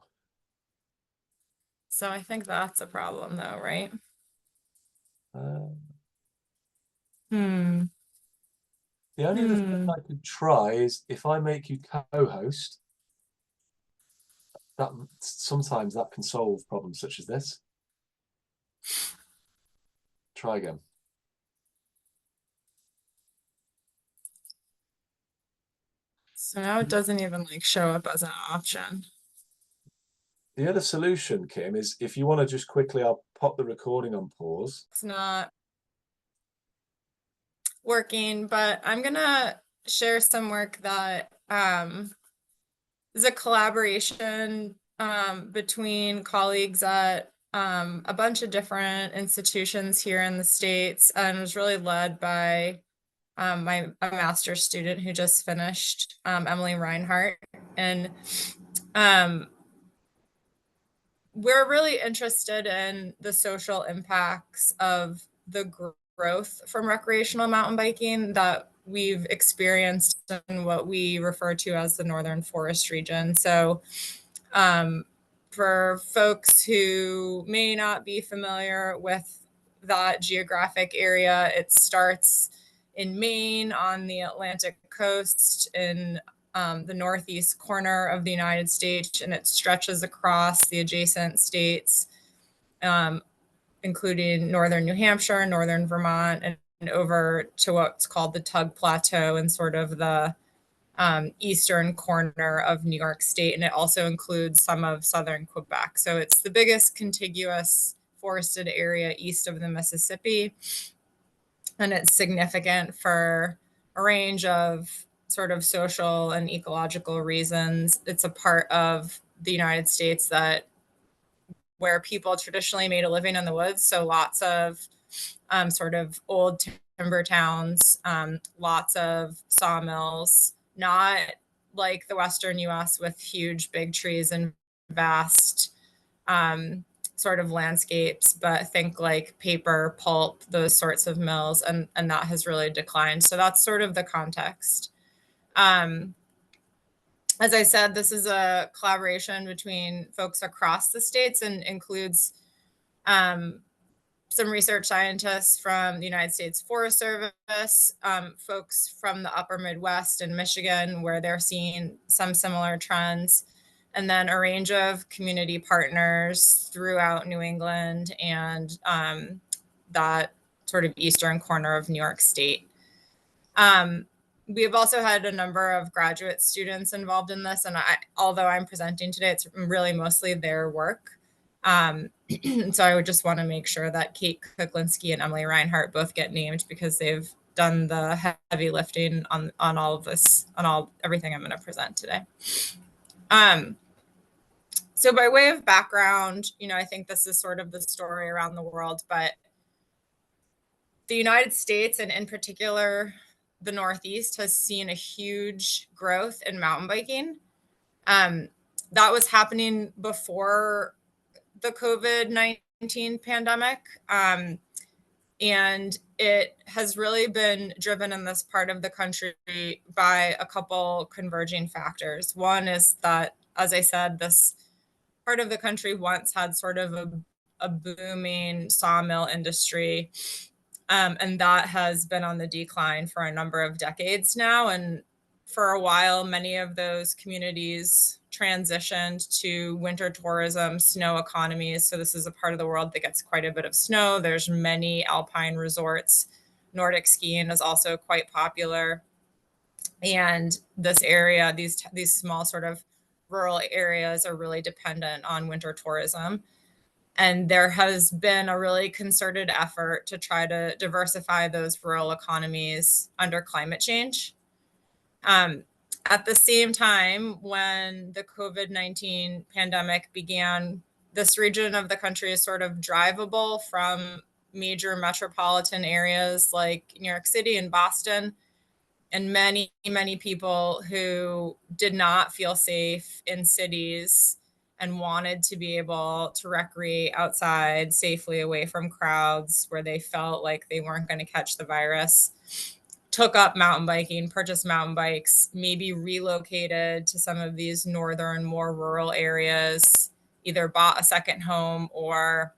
So I think that's a problem though, right? The only other thing I could try is if I make you co-host, that sometimes that can solve problems such as this. Try again. So now it doesn't even like show up as an option. The other solution, Kim, is if you want to just quickly, I'll pop the recording on pause. It's not working, but I'm gonna share some work that is a collaboration between colleagues at a bunch of different institutions here in the States, and was really led by a master's student who just finished, Emily Reinhardt. And we're really interested in the social impacts of the growth from recreational mountain biking that we've experienced in what we refer to as the Northern Forest region. So for folks who may not be familiar with that geographic area, it starts in Maine on the Atlantic coast in the northeast corner of the United States, and it stretches across the adjacent states, including northern New Hampshire, northern Vermont, and over to what's called the Tug Plateau and sort of the eastern corner of New York State. And it also includes some of southern Quebec. So it's the biggest contiguous forested area east of the Mississippi. And it's significant for a range of sort of social and ecological reasons. It's a part of the United States where people traditionally made a living in the woods. So lots of sort of old timber towns, lots of sawmills, not like the Western US with huge big trees and vast sort of landscapes, but think like paper, pulp, those sorts of mills, and that has really declined. So that's sort of the context. As I said, this is a collaboration between folks across the states and includes some research scientists from the United States Forest Service, folks from the upper Midwest and Michigan, where they're seeing some similar trends, and then a range of community partners throughout New England and that sort of eastern corner of New York State. We have also had a number of graduate students involved in this, and although I'm presenting today, it's really mostly their work. So I would just want to make sure that Kate Kuklinski and Emily Reinhardt both get named because they've done the heavy lifting on all of this, on everything I'm going to present today. So by way of background, I think this is sort of the story around the world, but the United States, and in particular, the Northeast, has seen a huge growth in mountain biking. That was happening before the COVID-19 pandemic. And it has really been driven in this part of the country by a couple converging factors. One is that, as I said, this part of the country once had sort of a booming sawmill industry. And that has been on the decline for a number of decades now. And for a while, many of those communities transitioned to winter tourism, snow economies. So this is a part of the world that gets quite a bit of snow. There's many alpine resorts. Nordic skiing is also quite popular. And this area, these small sort of rural areas are really dependent on winter tourism. And there has been a really concerted effort to try to diversify those rural economies under climate change. At the same time, when the COVID-19 pandemic began, this region of the country is sort of drivable from major metropolitan areas like New York City and Boston, and many, many people who did not feel safe in cities and wanted to be able to recreate outside safely away from crowds where they felt like they weren't going to catch the virus, took up mountain biking, purchased mountain bikes, maybe relocated to some of these northern, more rural areas, either bought a second home or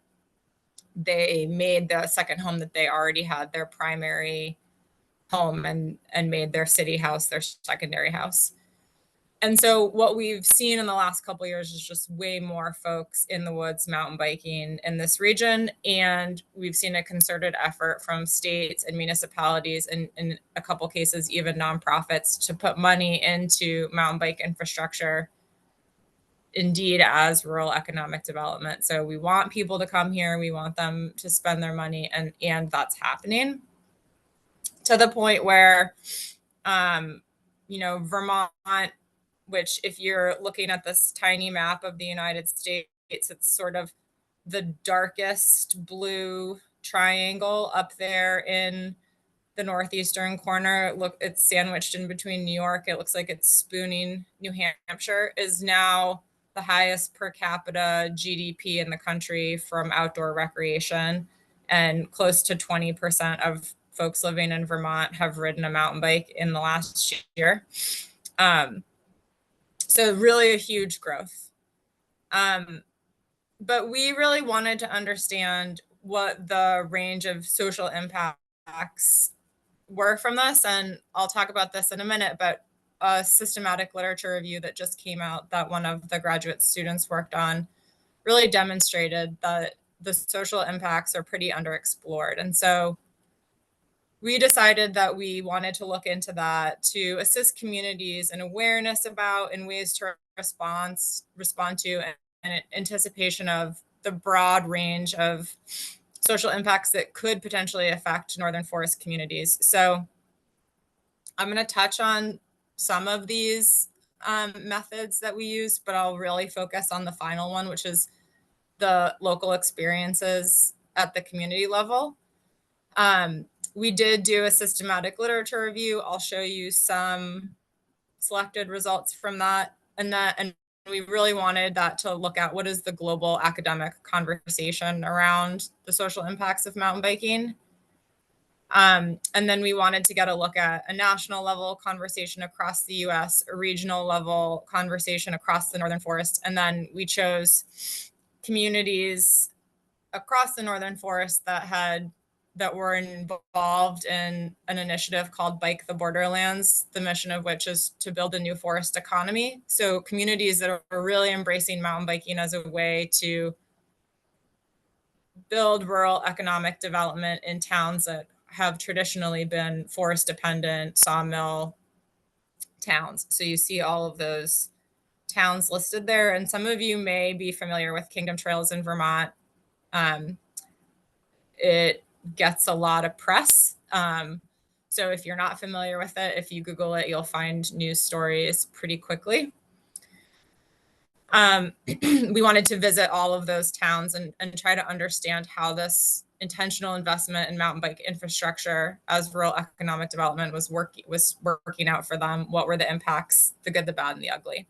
they made the second home that they already had their primary home and made their city house their secondary house. And so what we've seen in the last couple of years is just way more folks in the woods mountain biking in this region. And we've seen a concerted effort from states and municipalities, and in a couple cases, even nonprofits, to put money into mountain bike infrastructure, indeed, as rural economic development. So we want people to come here. We want them to spend their money, and that's happening to the point where, Vermont, which if you're looking at this tiny map of the United States, it's sort of the darkest blue triangle up there in the northeastern corner. Look, it's sandwiched in between New York. It looks like it's spooning New Hampshire, is now the highest per capita GDP in the country from outdoor recreation. And close to 20% of folks living in Vermont have ridden a mountain bike in the last year. So really a huge growth. But we really wanted to understand what the range of social impacts were from this. And I'll talk about this in a minute, but a systematic literature review that just came out that one of the graduate students worked on really demonstrated that the social impacts are pretty underexplored. And so we decided that we wanted to look into that to assist communities in awareness about and ways to respond to and anticipation of the broad range of social impacts that could potentially affect northern forest communities. So I'm going to touch on some of these methods that we use, but I'll really focus on the final one, which is the local experiences at the community level. We did do a systematic literature review. I'll show you some selected results from that. And we really wanted that to look at what is the global academic conversation around the social impacts of mountain biking. And then we wanted to get a look at a national level conversation across the US, a regional level conversation across the northern forest. And then we chose communities across the northern forest that were involved in an initiative called Bike the Borderlands, the mission of which is to build a new forest economy. So communities that are really embracing mountain biking as a way to build rural economic development in towns that have traditionally been forest dependent sawmill towns. So you see all of those towns listed there. And some of you may be familiar with Kingdom Trails in Vermont. It gets a lot of press. So if you're not familiar with it, if you Google it, you'll find news stories pretty quickly. We wanted to visit all of those towns and try to understand how this intentional investment in mountain bike infrastructure as rural economic development was working out for them. What were the impacts, the good, the bad, and the ugly?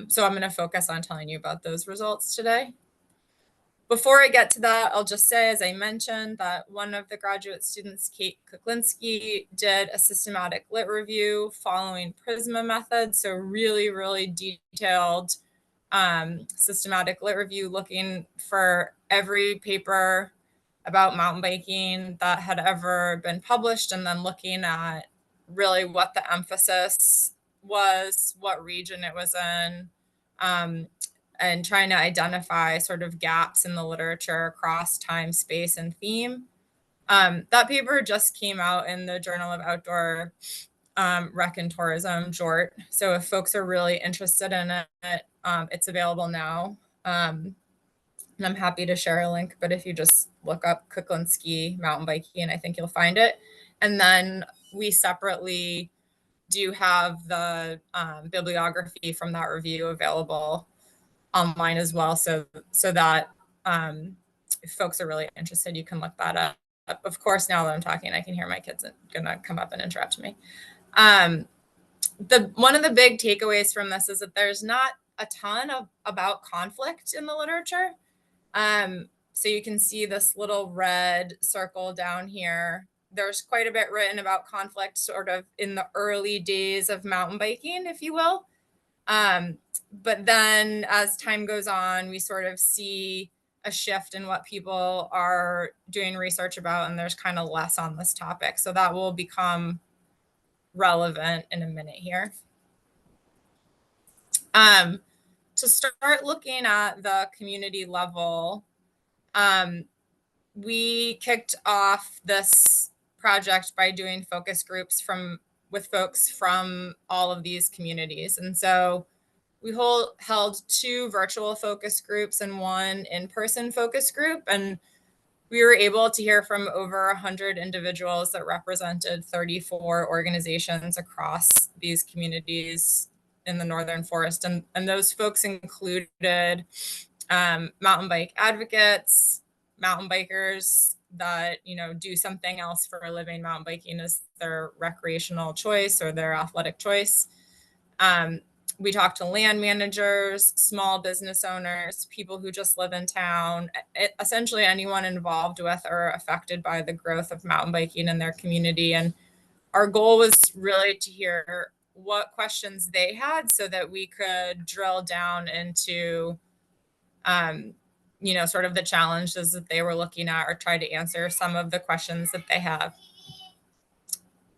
So I'm going to focus on telling you about those results today. Before I get to that, I'll just say, as I mentioned, that one of the graduate students, Kate Kuklinski, did a systematic lit review following Prisma method. So really, really detailed systematic lit review, looking for every paper about mountain biking that had ever been published, and then looking at really what the emphasis was, what region it was in, and trying to identify sort of gaps in the literature across time, space, and theme. That paper just came out in the Journal of Outdoor Rec and Tourism, JORT. So if folks are really interested in it, it's available now. And I'm happy to share a link, but if you just look up Kuklinski mountain biking, I think you'll find it. And then we separately do have the bibliography from that review available online as well, so that if folks are really interested, you can look that up. Of course, now that I'm talking, I can hear my kids gonna come up and interrupt me. One of the big takeaways from this is that there's not a ton about conflict in the literature. So you can see this little red circle down here. There's quite a bit written about conflict sort of in the early days of mountain biking, if you will. But then as time goes on, we sort of see a shift in what people are doing research about, and there's kind of less on this topic. So that will become relevant in a minute here. To start looking at the community level, we kicked off this project by doing focus groups with folks from all of these communities. And so we held 2 virtual focus groups and 1 in-person focus group. And we were able to hear from over 100 individuals that represented 34 organizations across these communities in the Northern Forest. And those folks included mountain bike advocates, mountain bikers that, do something else for a living. Mountain biking is their recreational choice or their athletic choice. We talked to land managers, small business owners, people who just live in town, essentially anyone involved with or affected by the growth of mountain biking in their community. And our goal was really to hear what questions they had so that we could drill down into, sort of the challenges that they were looking at or try to answer some of the questions that they have.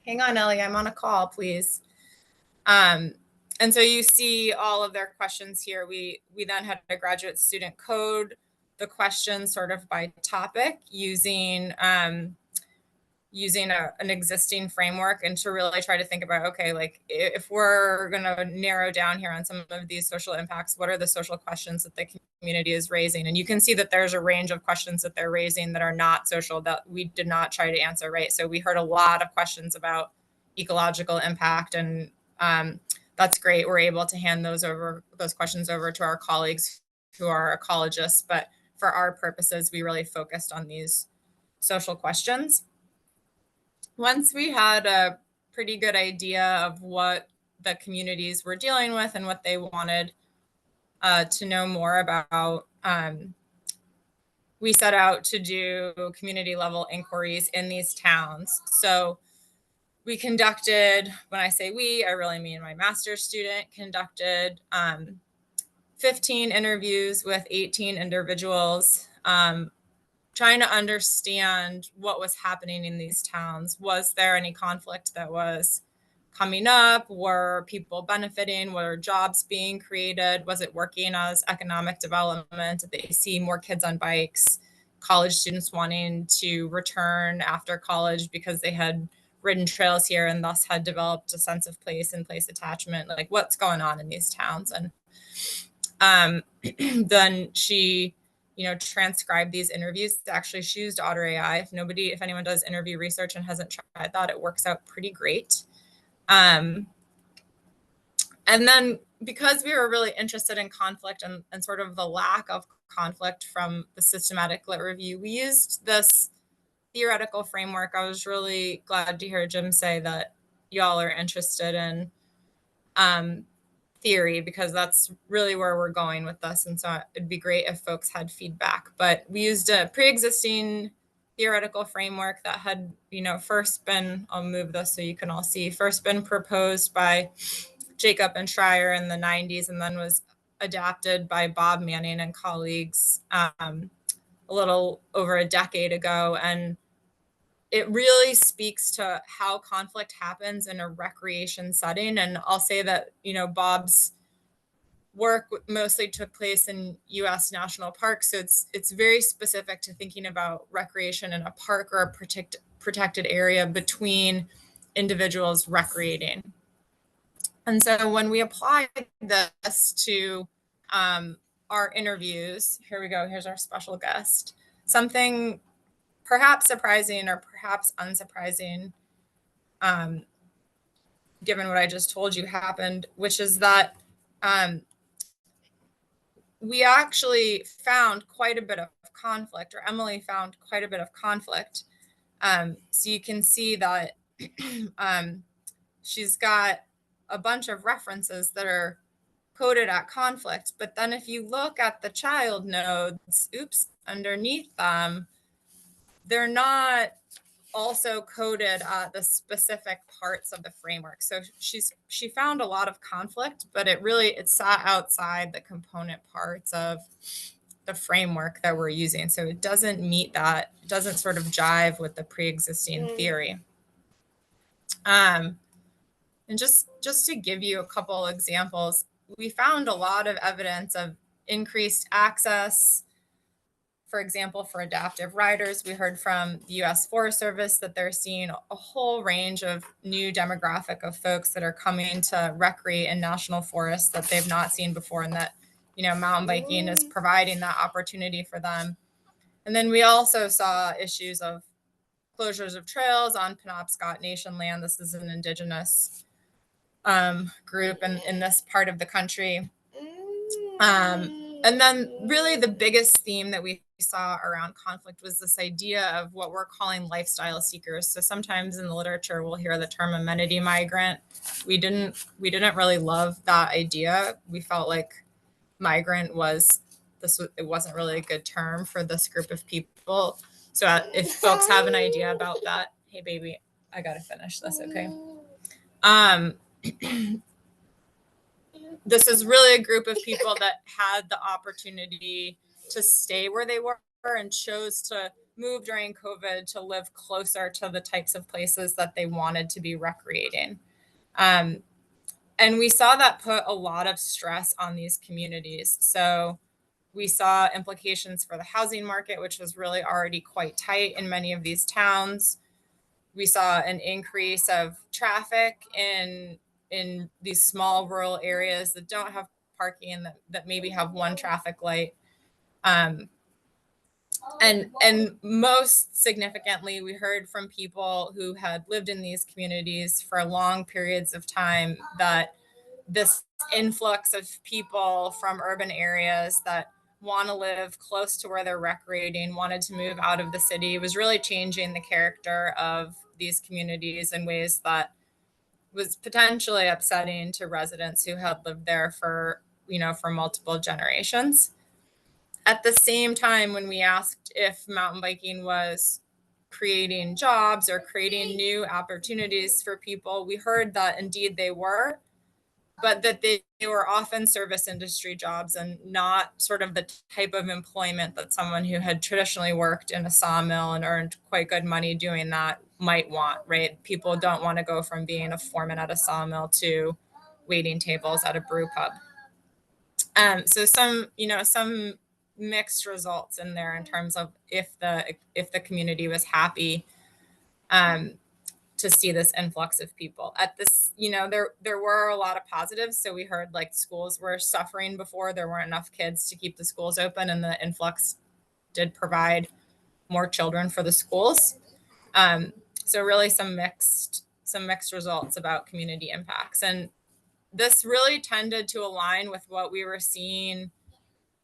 Hang on, Ellie, I'm on a call, please. And so you see all of their questions here. We then had a graduate student code the questions sort of by topic using an existing framework, and to really try to think about, okay, like if we're going to narrow down here on some of these social impacts, what are the social questions that the community is raising? And you can see that there's a range of questions that they're raising that are not social, that we did not try to answer, right? So we heard a lot of questions about ecological impact, and that's great. We're able to hand those questions over to our colleagues who are ecologists, but for our purposes, we really focused on these social questions. Once we had a pretty good idea of what the communities were dealing with and what they wanted to know more about, we set out to do community level inquiries in these towns. So we conducted, when I say we, I really mean my master's student, conducted 15 interviews with 18 individuals, trying to understand what was happening in these towns. Was there any conflict that was coming up? Were people benefiting? Were jobs being created? Was it working as economic development? Did they see more kids on bikes? College students wanting to return after college because they had ridden trails here and thus had developed a sense of place and place attachment? Like, what's going on in these towns? And then she transcribe these interviews. Actually, she used Otter AI. If anyone does interview research and hasn't tried that, it works out pretty great. And then because we were really interested in conflict and sort of the lack of conflict from the systematic lit review, we used this theoretical framework. I was really glad to hear Jim say that y'all are interested in theory, because that's really where we're going with this. And so it'd be great if folks had feedback. But we used a pre-existing theoretical framework that had, first been, I'll move this so you can all see, first been proposed by Jacob and Schreier in the 90s, and then was adapted by Bob Manning and colleagues a little over a decade ago. And it really speaks to how conflict happens in a recreation setting. And I'll say that, Bob's work mostly took place in U.S. national parks. So it's very specific to thinking about recreation in a park or a protected area between individuals recreating. And so when we applied this to our interviews, here we go, here's our special guest, something perhaps surprising or perhaps unsurprising, given what I just told you happened, which is that we actually found quite a bit of conflict, or Emily found quite a bit of conflict. So you can see that she's got a bunch of references that are coded at conflict. But then if you look at the child nodes, underneath them, they're not also coded at the specific parts of the framework. So she found a lot of conflict, but it sat outside the component parts of the framework that we're using. So it doesn't meet that, it doesn't sort of jive with the pre-existing theory. And just to give you a couple examples, we found a lot of evidence of increased access. For example, for adaptive riders, we heard from the U.S. Forest Service that they're seeing a whole range of new demographic of folks that are coming to recreate in national forests that they've not seen before, and that, mountain biking is providing that opportunity for them. And then we also saw issues of closures of trails on Penobscot Nation land. This is an indigenous group in this part of the country. And then really the biggest theme that we saw around conflict was this idea of what we're calling lifestyle seekers. So sometimes in the literature, we'll hear the term amenity migrant. We didn't really love that idea. We felt like migrant it wasn't really a good term for this group of people. So if folks have an idea about that, hey baby, I gotta finish this, okay? This is really a group of people that had the opportunity to stay where they were and chose to move during COVID to live closer to the types of places that they wanted to be recreating. And we saw that put a lot of stress on these communities. So we saw implications for the housing market, which was really already quite tight in many of these towns. We saw an increase of traffic in these small rural areas that don't have parking and that maybe have one traffic light. And most significantly, we heard from people who had lived in these communities for long periods of time that this influx of people from urban areas that want to live close to where they're recreating, wanted to move out of the city, was really changing the character of these communities in ways that was potentially upsetting to residents who had lived there for multiple generations. At the same time, when we asked if mountain biking was creating jobs or creating new opportunities for people, we heard that indeed they were, but that they were often service industry jobs and not sort of the type of employment that someone who had traditionally worked in a sawmill and earned quite good money doing that might want, right? People don't want to go from being a foreman at a sawmill to waiting tables at a brew pub. So some mixed results in there in terms of if the community was happy to see this influx of people. At this, there were a lot of positives. So we heard like schools were suffering before, there weren't enough kids to keep the schools open, and the influx did provide more children for the schools. So really some mixed results about community impacts. And this really tended to align with what we were seeing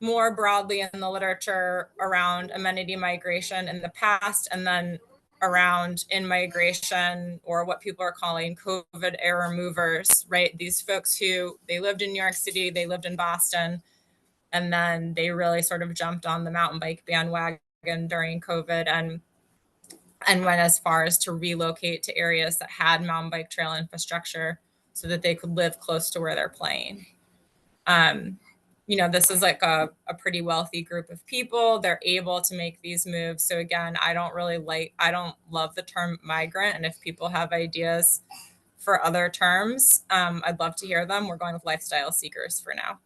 more broadly in the literature around amenity migration in the past, and then around in migration, or what people are calling COVID era movers, right? These folks who they lived in New York City, they lived in Boston, and then they really sort of jumped on the mountain bike bandwagon during COVID and went as far as to relocate to areas that had mountain bike trail infrastructure so that they could live close to where they're playing. This is like a pretty wealthy group of people. They're able to make these moves. So again, I don't love the term migrant. And if people have ideas for other terms, I'd love to hear them. We're going with lifestyle seekers for now.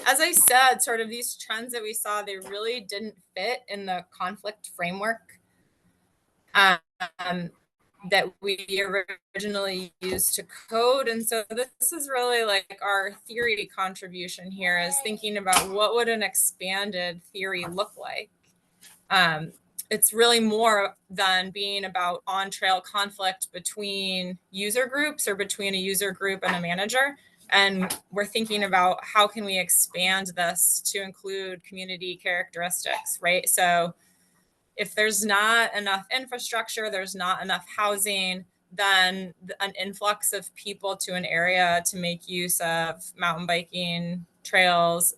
As I said, sort of these trends that we saw, they really didn't fit in the conflict framework. that we originally used to code. And so this is really like our theory contribution here, is thinking about what would an expanded theory look like. It's really more than being about on-trail conflict between user groups or between a user group and a manager. And we're thinking about how can we expand this to include community characteristics, right? So if there's not enough infrastructure, there's not enough housing, then an influx of people to an area to make use of mountain biking trails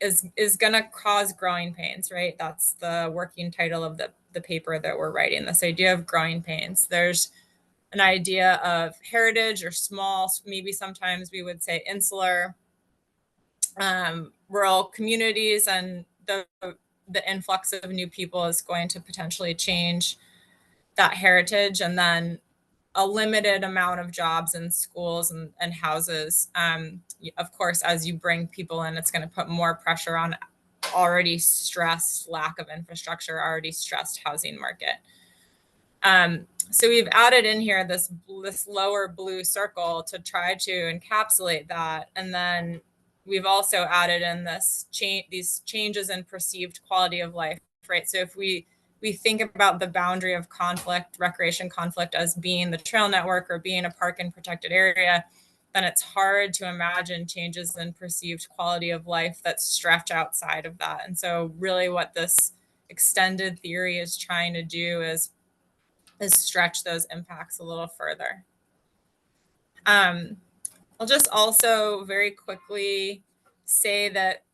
is going to cause growing pains, right? That's the working title of the paper that we're writing, this idea of growing pains. There's an idea of heritage or small, maybe sometimes we would say insular, rural communities, and the influx of new people is going to potentially change that heritage. And then a limited amount of jobs in schools and houses. Of course, as you bring people in, it's going to put more pressure on already stressed lack of infrastructure, already stressed housing market. So we've added in here this lower blue circle to try to encapsulate that. And then we've also added in these changes in perceived quality of life, right? So if we think about the boundary of conflict, recreation conflict, as being the trail network or being a park and protected area, then it's hard to imagine changes in perceived quality of life that stretch outside of that. And so really what this extended theory is trying to do is stretch those impacts a little further. I'll just also very quickly say that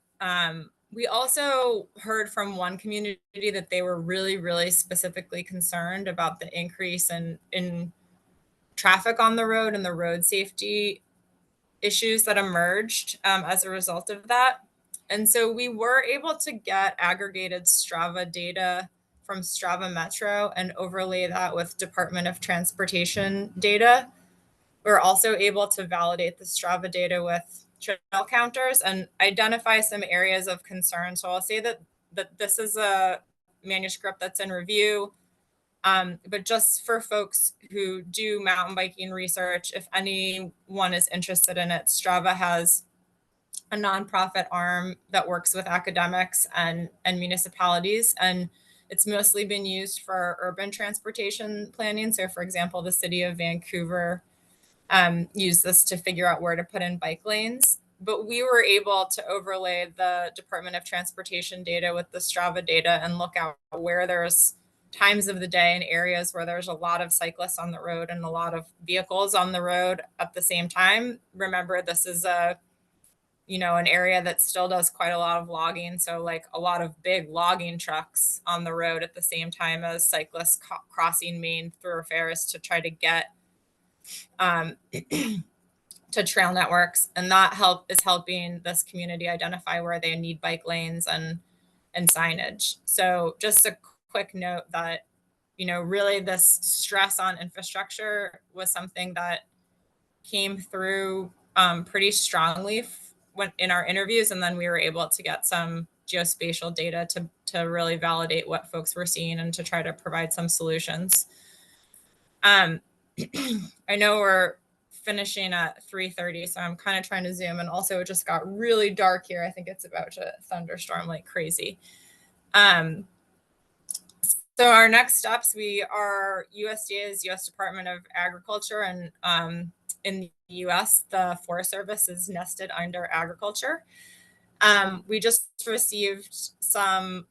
we also heard from one community that they were really, really specifically concerned about the increase in traffic on the road and the road safety issues that emerged as a result of that. And so we were able to get aggregated Strava data from Strava Metro and overlay that with Department of Transportation data. We're also able to validate the Strava data with trail counters and identify some areas of concern. So I'll say that this is a manuscript that's in review, but just for folks who do mountain biking research, if anyone is interested in it, Strava has a nonprofit arm that works with academics and municipalities, and it's mostly been used for urban transportation planning. So for example, the city of Vancouver use this to figure out where to put in bike lanes. But we were able to overlay the Department of Transportation data with the Strava data and look at where there's times of the day and areas where there's a lot of cyclists on the road and a lot of vehicles on the road at the same time. Remember, this is an area that still does quite a lot of logging. So like a lot of big logging trucks on the road at the same time as cyclists crossing main thoroughfares to try to get to trail networks. And that is helping this community identify where they need bike lanes and signage. So just a quick note that, really this stress on infrastructure was something that came through pretty strongly in our interviews. And then we were able to get some geospatial data to really validate what folks were seeing and to try to provide some solutions. I know we're finishing at 3:30, so I'm kind of trying to zoom. And also it just got really dark here. I think it's about to thunderstorm like crazy. So our next steps, USDA's U.S. Department of Agriculture, and in the U.S., the Forest Service is nested under agriculture. We just received some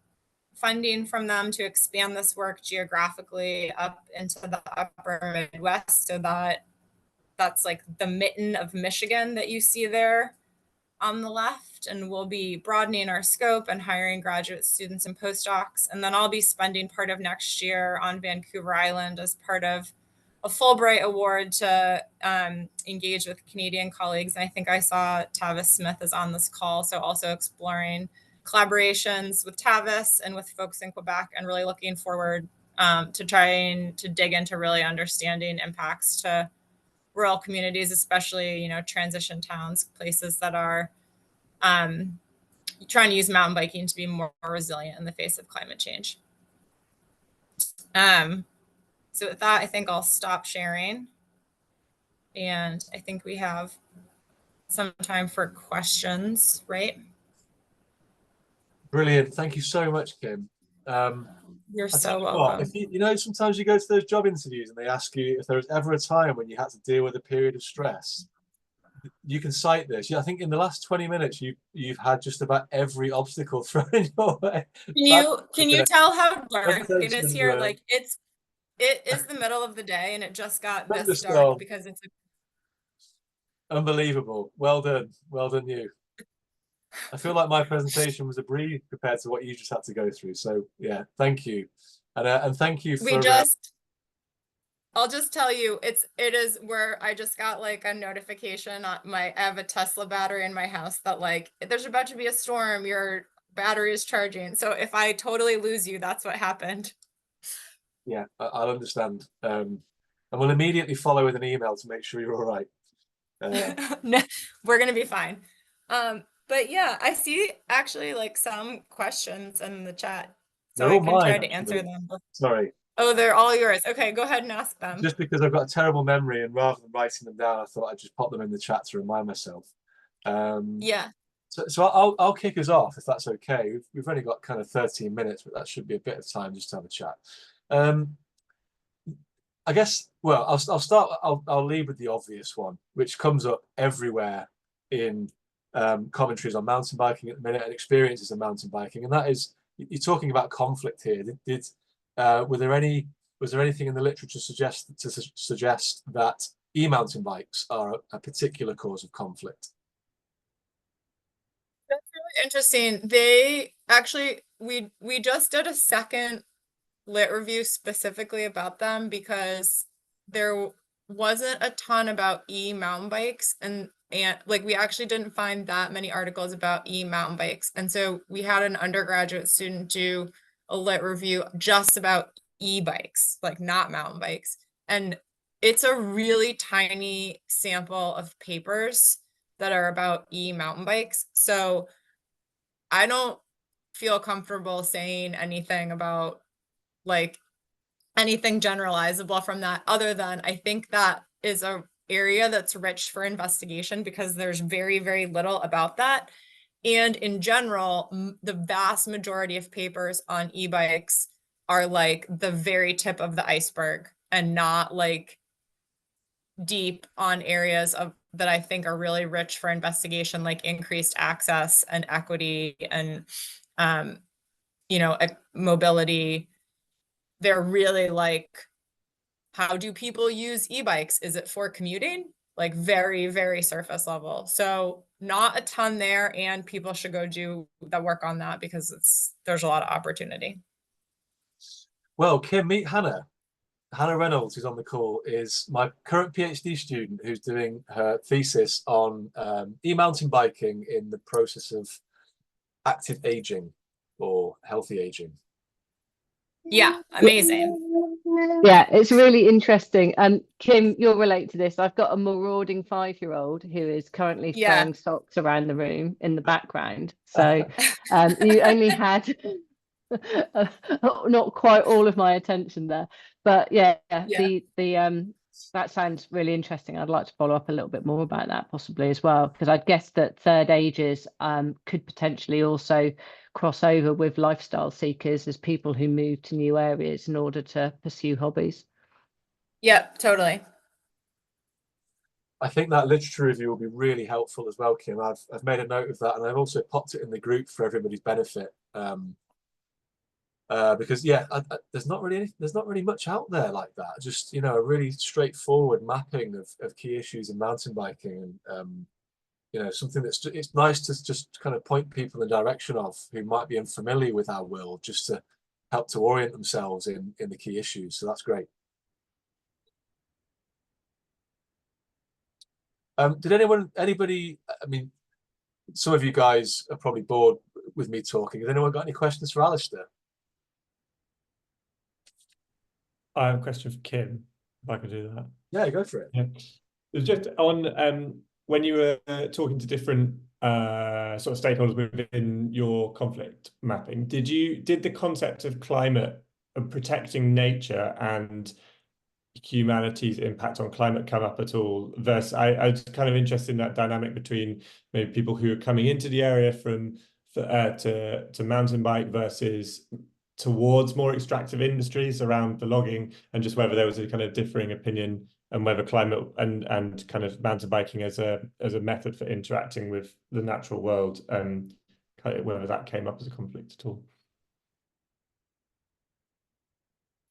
funding from them to expand this work geographically up into the upper Midwest. So that's like the mitten of Michigan that you see there on the left. And we'll be broadening our scope and hiring graduate students and postdocs. And then I'll be spending part of next year on Vancouver Island as part of a Fulbright award to engage with Canadian colleagues. And I think I saw Tavis Smith is on this call. So also exploring collaborations with Tavis and with folks in Quebec, and really looking forward to trying to dig into really understanding impacts to rural communities, especially, transition towns, places that are trying to use mountain biking to be more resilient in the face of climate change. So with that, I think I'll stop sharing. And I think we have some time for questions, right? Brilliant. Thank you so much, Kim. You're I tell so you what, welcome. if you know, sometimes you go to those job interviews and they ask you if there was ever a time when you had to deal with a period of stress. You can cite this. Yeah, I think in the last 20 minutes you've had just about every obstacle thrown in your way. Can you tell how dark it is Presentation, here? Like it is the middle of the day and it just got this dark thunderstorm. because it's Unbelievable. Well done. Well done, you. I feel like my presentation was a breeze compared to what you just had to go through. So yeah, thank you, and thank you for. I'll just tell you, it is where I just got like a notification on I have a Tesla battery in my house that like there's about to be a storm, your battery is charging. So if I totally lose you, that's what happened. Yeah, I'll understand. And we'll immediately follow with an email to make sure you're all right. No, we're gonna be fine. But yeah, I see actually like some questions in the chat, so They're I all can mine, try to actually. answer them. Sorry. Oh, they're all yours. Okay, go ahead and ask them. Just because I've got a terrible memory, and rather than writing them down, I thought I'd just pop them in the chat to remind myself. Yeah. So I'll kick us off if that's okay. We've only got kind of 13 minutes, but that should be a bit of time just to have a chat. I guess. Well, I'll start. I'll lead with the obvious one, which comes up everywhere in commentaries on mountain biking at the minute and experiences of mountain biking, and that is you're talking about conflict here. Was there anything in the literature to suggest that e-mountain bikes are a particular cause of conflict? That's really interesting. They actually we just did a second lit review specifically about them because there wasn't a ton about e-mountain bikes and like we actually didn't find that many articles about e-mountain bikes. And so we had an undergraduate student do a lit review just about e-bikes, like not mountain bikes. And it's a really tiny sample of papers that are about e-mountain bikes. So I don't feel comfortable saying anything about like anything generalizable from that, other than I think that is a area that's rich for investigation because there's very, very little about that. And in general, the vast majority of papers on e-bikes are like the very tip of the iceberg and not like deep on areas of that I think are really rich for investigation, like increased access and equity and mobility. They're really like, how do people use e-bikes? Is it for commuting? Like very, very surface level. So not a ton there, and people should go do the work on that because there's a lot of opportunity. Well, Kim, meet Hannah. Hannah Reynolds, who's on the call, is my current PhD student who's doing her thesis on e-mountain biking in the process of active aging or healthy aging. Yeah, amazing. Yeah, it's really interesting. Kim, you'll relate to this. I've got a marauding 5-year-old who is currently throwing socks around the room in the background. So you only had not quite all of my attention there. But yeah, that sounds really interesting. I'd like to follow up a little bit more about that possibly as well, because I'd guess that third ages could potentially also cross over with lifestyle seekers as people who move to new areas in order to pursue hobbies. Yep, totally. I think that literature review will be really helpful as well, Kim. I've made a note of that, and I've also popped it in the group for everybody's benefit. Because there's not really much out there like that. Just a really straightforward mapping of key issues in mountain biking, and something it's nice to just kind of point people in the direction of who might be unfamiliar with our world, just to help to orient themselves in the key issues. So that's great. Did anybody? I mean, some of you guys are probably bored with me talking. Has anyone got any questions for Alastair? I have a question for Kim, if I could do that. Yeah, go for it. Yeah. It was just on when you were talking to different sort of stakeholders within your conflict mapping, did the concept of climate and protecting nature and humanity's impact on climate come up at all? Versus, I was kind of interested in that dynamic between maybe people who are coming into the area to mountain bike versus towards more extractive industries around the logging, and just whether there was a kind of differing opinion and whether climate and kind of mountain biking as a method for interacting with the natural world, whether that came up as a conflict at all.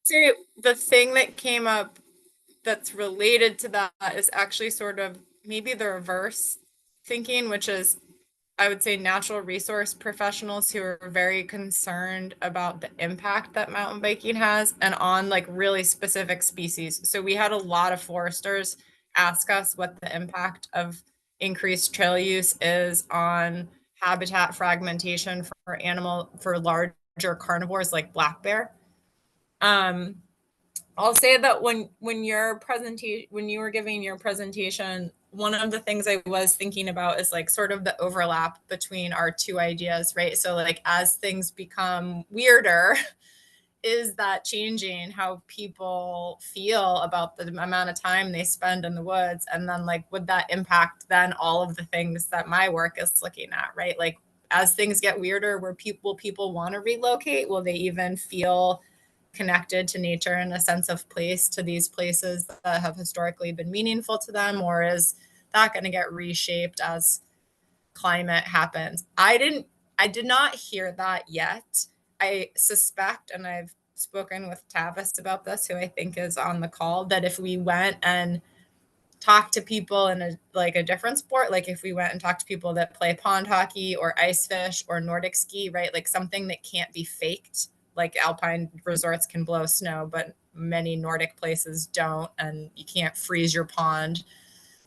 So the thing that came up that's related to that is actually sort of maybe the reverse thinking, which is, I would say, natural resource professionals who are very concerned about the impact that mountain biking has and on like really specific species. So we had a lot of foresters ask us what the impact of increased trail use is on habitat fragmentation for larger carnivores like black bear. I'll say that when you were giving your presentation, one of the things I was thinking about is like sort of the overlap between our two ideas, right? So like as things become weirder, is that changing how people feel about the amount of time they spend in the woods? And then like, would that impact then all of the things that my work is looking at, right? Like as things get weirder, will people want to relocate? Will they even feel connected to nature and a sense of place to these places that have historically been meaningful to them? Or is that going to get reshaped as climate happens? I did not hear that yet. I suspect, and I've spoken with Tavis about this, who I think is on the call, that if we went and talked to people in a different sport, like if we went and talked to people that play pond hockey or ice fish or Nordic ski, right? Like something that can't be faked. Like alpine resorts can blow snow, but many Nordic places don't, and you can't freeze your pond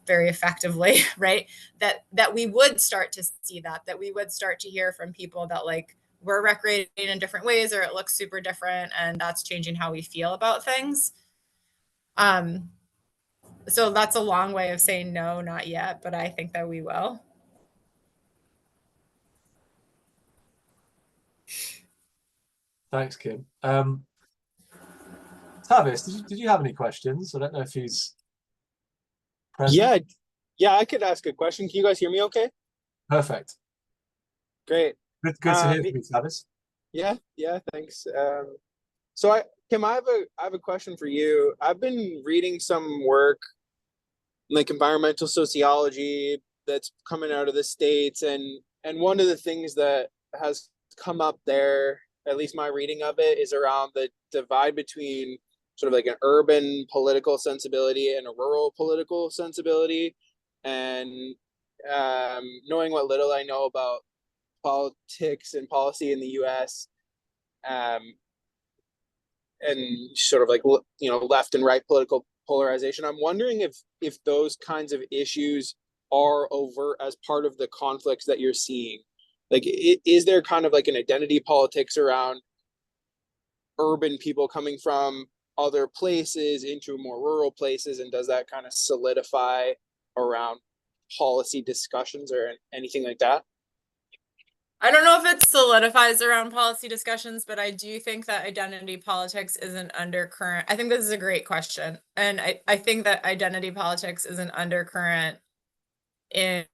very effectively, right? That we would start to see that we would start to hear from people that like we're recreating in different ways, or it looks super different, and that's changing how we feel about things. So that's a long way of saying no, not yet, but I think that we will. Thanks, Kim. Tavis, did you have any questions? I don't know if he's present. Yeah, I could ask a question. Can you guys hear me okay? Perfect. Great. Good to hear from you, Tavis. Yeah, thanks. So Kim, I have a question for you. I've been reading some work like environmental sociology that's coming out of the States, and one of the things that has come up there, at least my reading of it, is around the divide between sort of like an urban political sensibility and a rural political sensibility. And knowing what little I know about politics and policy in the US, and sort of like, you know, left and right political polarization, I'm wondering if those kinds of issues are overt as part of the conflicts that you're seeing. Like, is there kind of like an identity politics around urban people coming from other places into more rural places, and does that kind of solidify around policy discussions or anything like that? I don't know if it solidifies around policy discussions, but I do think that identity politics is an undercurrent. I think this is a great question. And I think that identity politics is an undercurrent in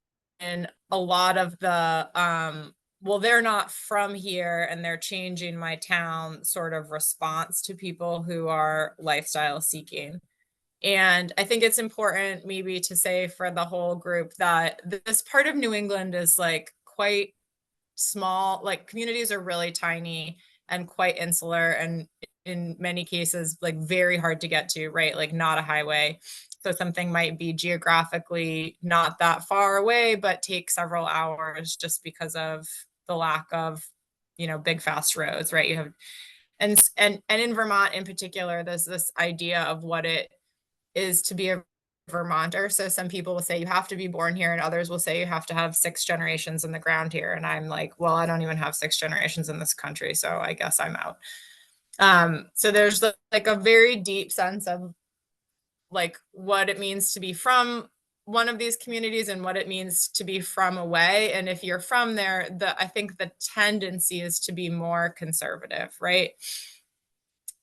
a lot of the, well, they're not from here and they're changing my town sort of response to people who are lifestyle seeking. And I think it's important maybe to say for the whole group that this part of New England is like quite small, like communities are really tiny and quite insular, and in many cases like very hard to get to, right? Like not a highway. So something might be geographically not that far away, but take several hours just because of the lack of, you know, big fast roads, right? You have, and in Vermont in particular, there's this idea of what it is to be a Vermonter. So some people will say you have to be born here, and others will say you have to have 6 generations in the ground here. And I'm like, well, I don't even have 6 generations in this country, so I guess I'm out. So there's like a very deep sense of like what it means to be from one of these communities and what it means to be from away. And if you're from there, I think the tendency is to be more conservative, right?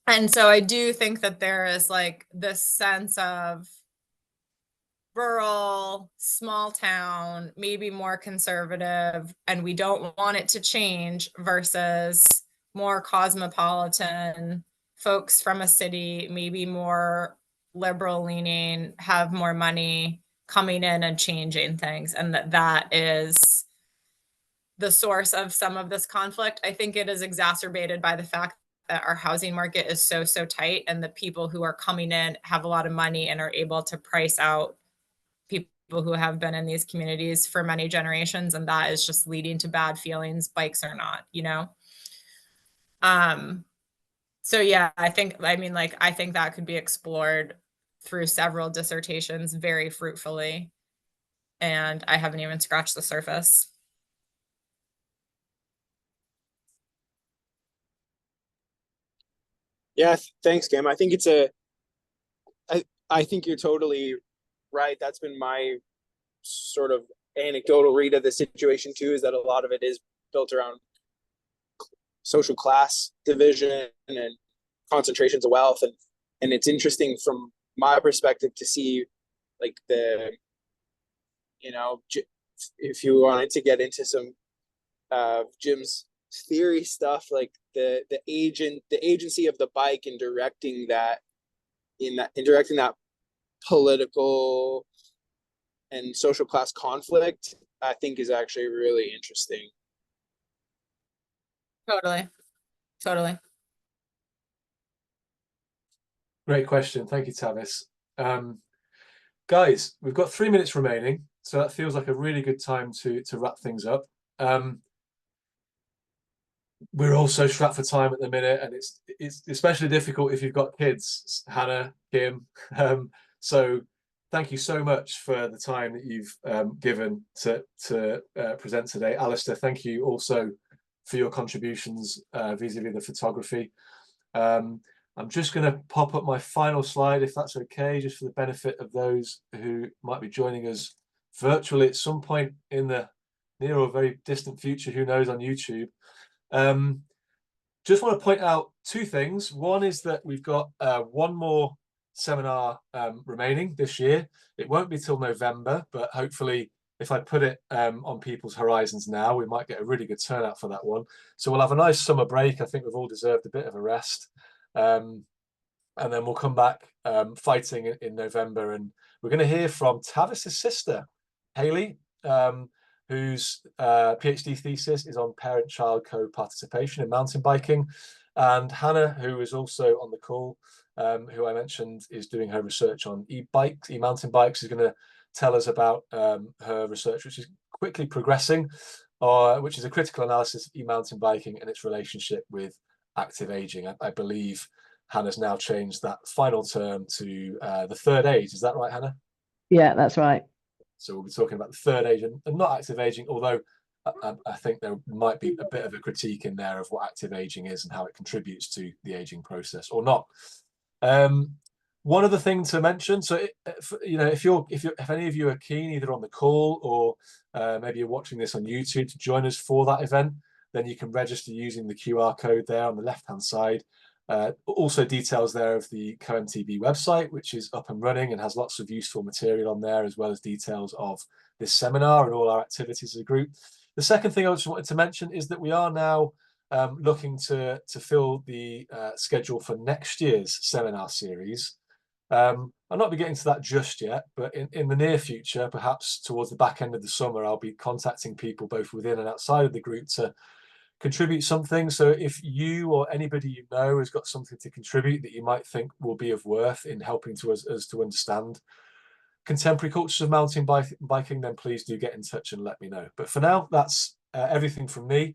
And so I do think that there is like this sense of rural, small town, maybe more conservative, and we don't want it to change, versus more cosmopolitan folks from a city, maybe more liberal leaning, have more money, coming in and changing things. And that is the source of some of this conflict. I think it is exacerbated by the fact that our housing market is so tight, and the people who are coming in have a lot of money and are able to price out people who have been in these communities for many generations, and that is just leading to bad feelings, bikes or not, you know. So yeah, I think that could be explored through several dissertations very fruitfully, and I haven't even scratched the surface. Yeah, thanks, Kim. I think I think you're totally right. That's been my sort of anecdotal read of the situation too, is that a lot of it is built around social class division and concentrations of wealth, and it's interesting from my perspective to see like the, you know, if you wanted to get into some Jim's theory stuff, like the agency of the bike in directing that political and social class conflict, I think is actually really interesting. Totally. Great question. Thank you, Tavis. Guys, we've got 3 minutes remaining, so that feels like a really good time to wrap things up. We're also strapped for time at the minute, and it's especially difficult if you've got kids, Hannah, Kim. So thank you so much for the time that you've given to present today. Alastair, thank you also for your contributions vis-a-vis the photography. I'm just going to pop up my final slide, if that's okay, just for the benefit of those who might be joining us virtually at some point in the near or very distant future, who knows, on YouTube. Just want to point out two things. One is that we've got one more seminar remaining this year. It won't be till November, but hopefully if I put it on people's horizons now, we might get a really good turnout for that one. So we'll have a nice summer break. I think we've all deserved a bit of a rest. And then we'll come back fighting in November. And we're going to hear from Tavis's sister, Hayley, whose PhD thesis is on parent-child co-participation in mountain biking. And Hannah, who is also on the call, who I mentioned is doing her research on e-bikes, e-mountain bikes, is going to tell us about her research, which is quickly progressing, which is a critical analysis of e-mountain biking and its relationship with active aging. I believe Hannah's now changed that final term to the third age. Is that right, Hannah? Yeah, that's right. So we'll be talking about the third age and not active aging, although I think there might be a bit of a critique in there of what active aging is and how it contributes to the aging process or not. One other thing to mention, so you know, if any of you are keen, either on the call or maybe you're watching this on YouTube, to join us for that event, then you can register using the QR code there on the left-hand side. Also details there of the CoMTB website, which is up and running and has lots of useful material on there, as well as details of this seminar and all our activities as a group. The second thing I just wanted to mention is that we are now looking to fill the schedule for next year's seminar series. I'll not be getting to that just yet, but in the near future, perhaps towards the back end of the summer, I'll be contacting people both within and outside of the group to contribute something. So if you or anybody you know has got something to contribute that you might think will be of worth in helping us to understand contemporary cultures of mountain biking, then please do get in touch and let me know. But for now, that's everything from me.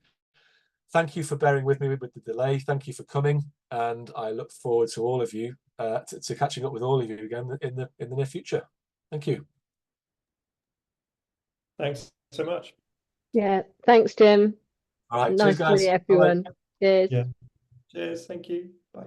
Thank you for bearing with me with the delay. Thank you for coming, and I look forward to all of you to catching up with all of you again in the near future. Thank you. Thanks so much. Yeah, thanks, Jim. All right, Nice cheers, guys. to meet everyone. Bye-bye. Cheers. Yeah. Cheers. Thank you. Bye.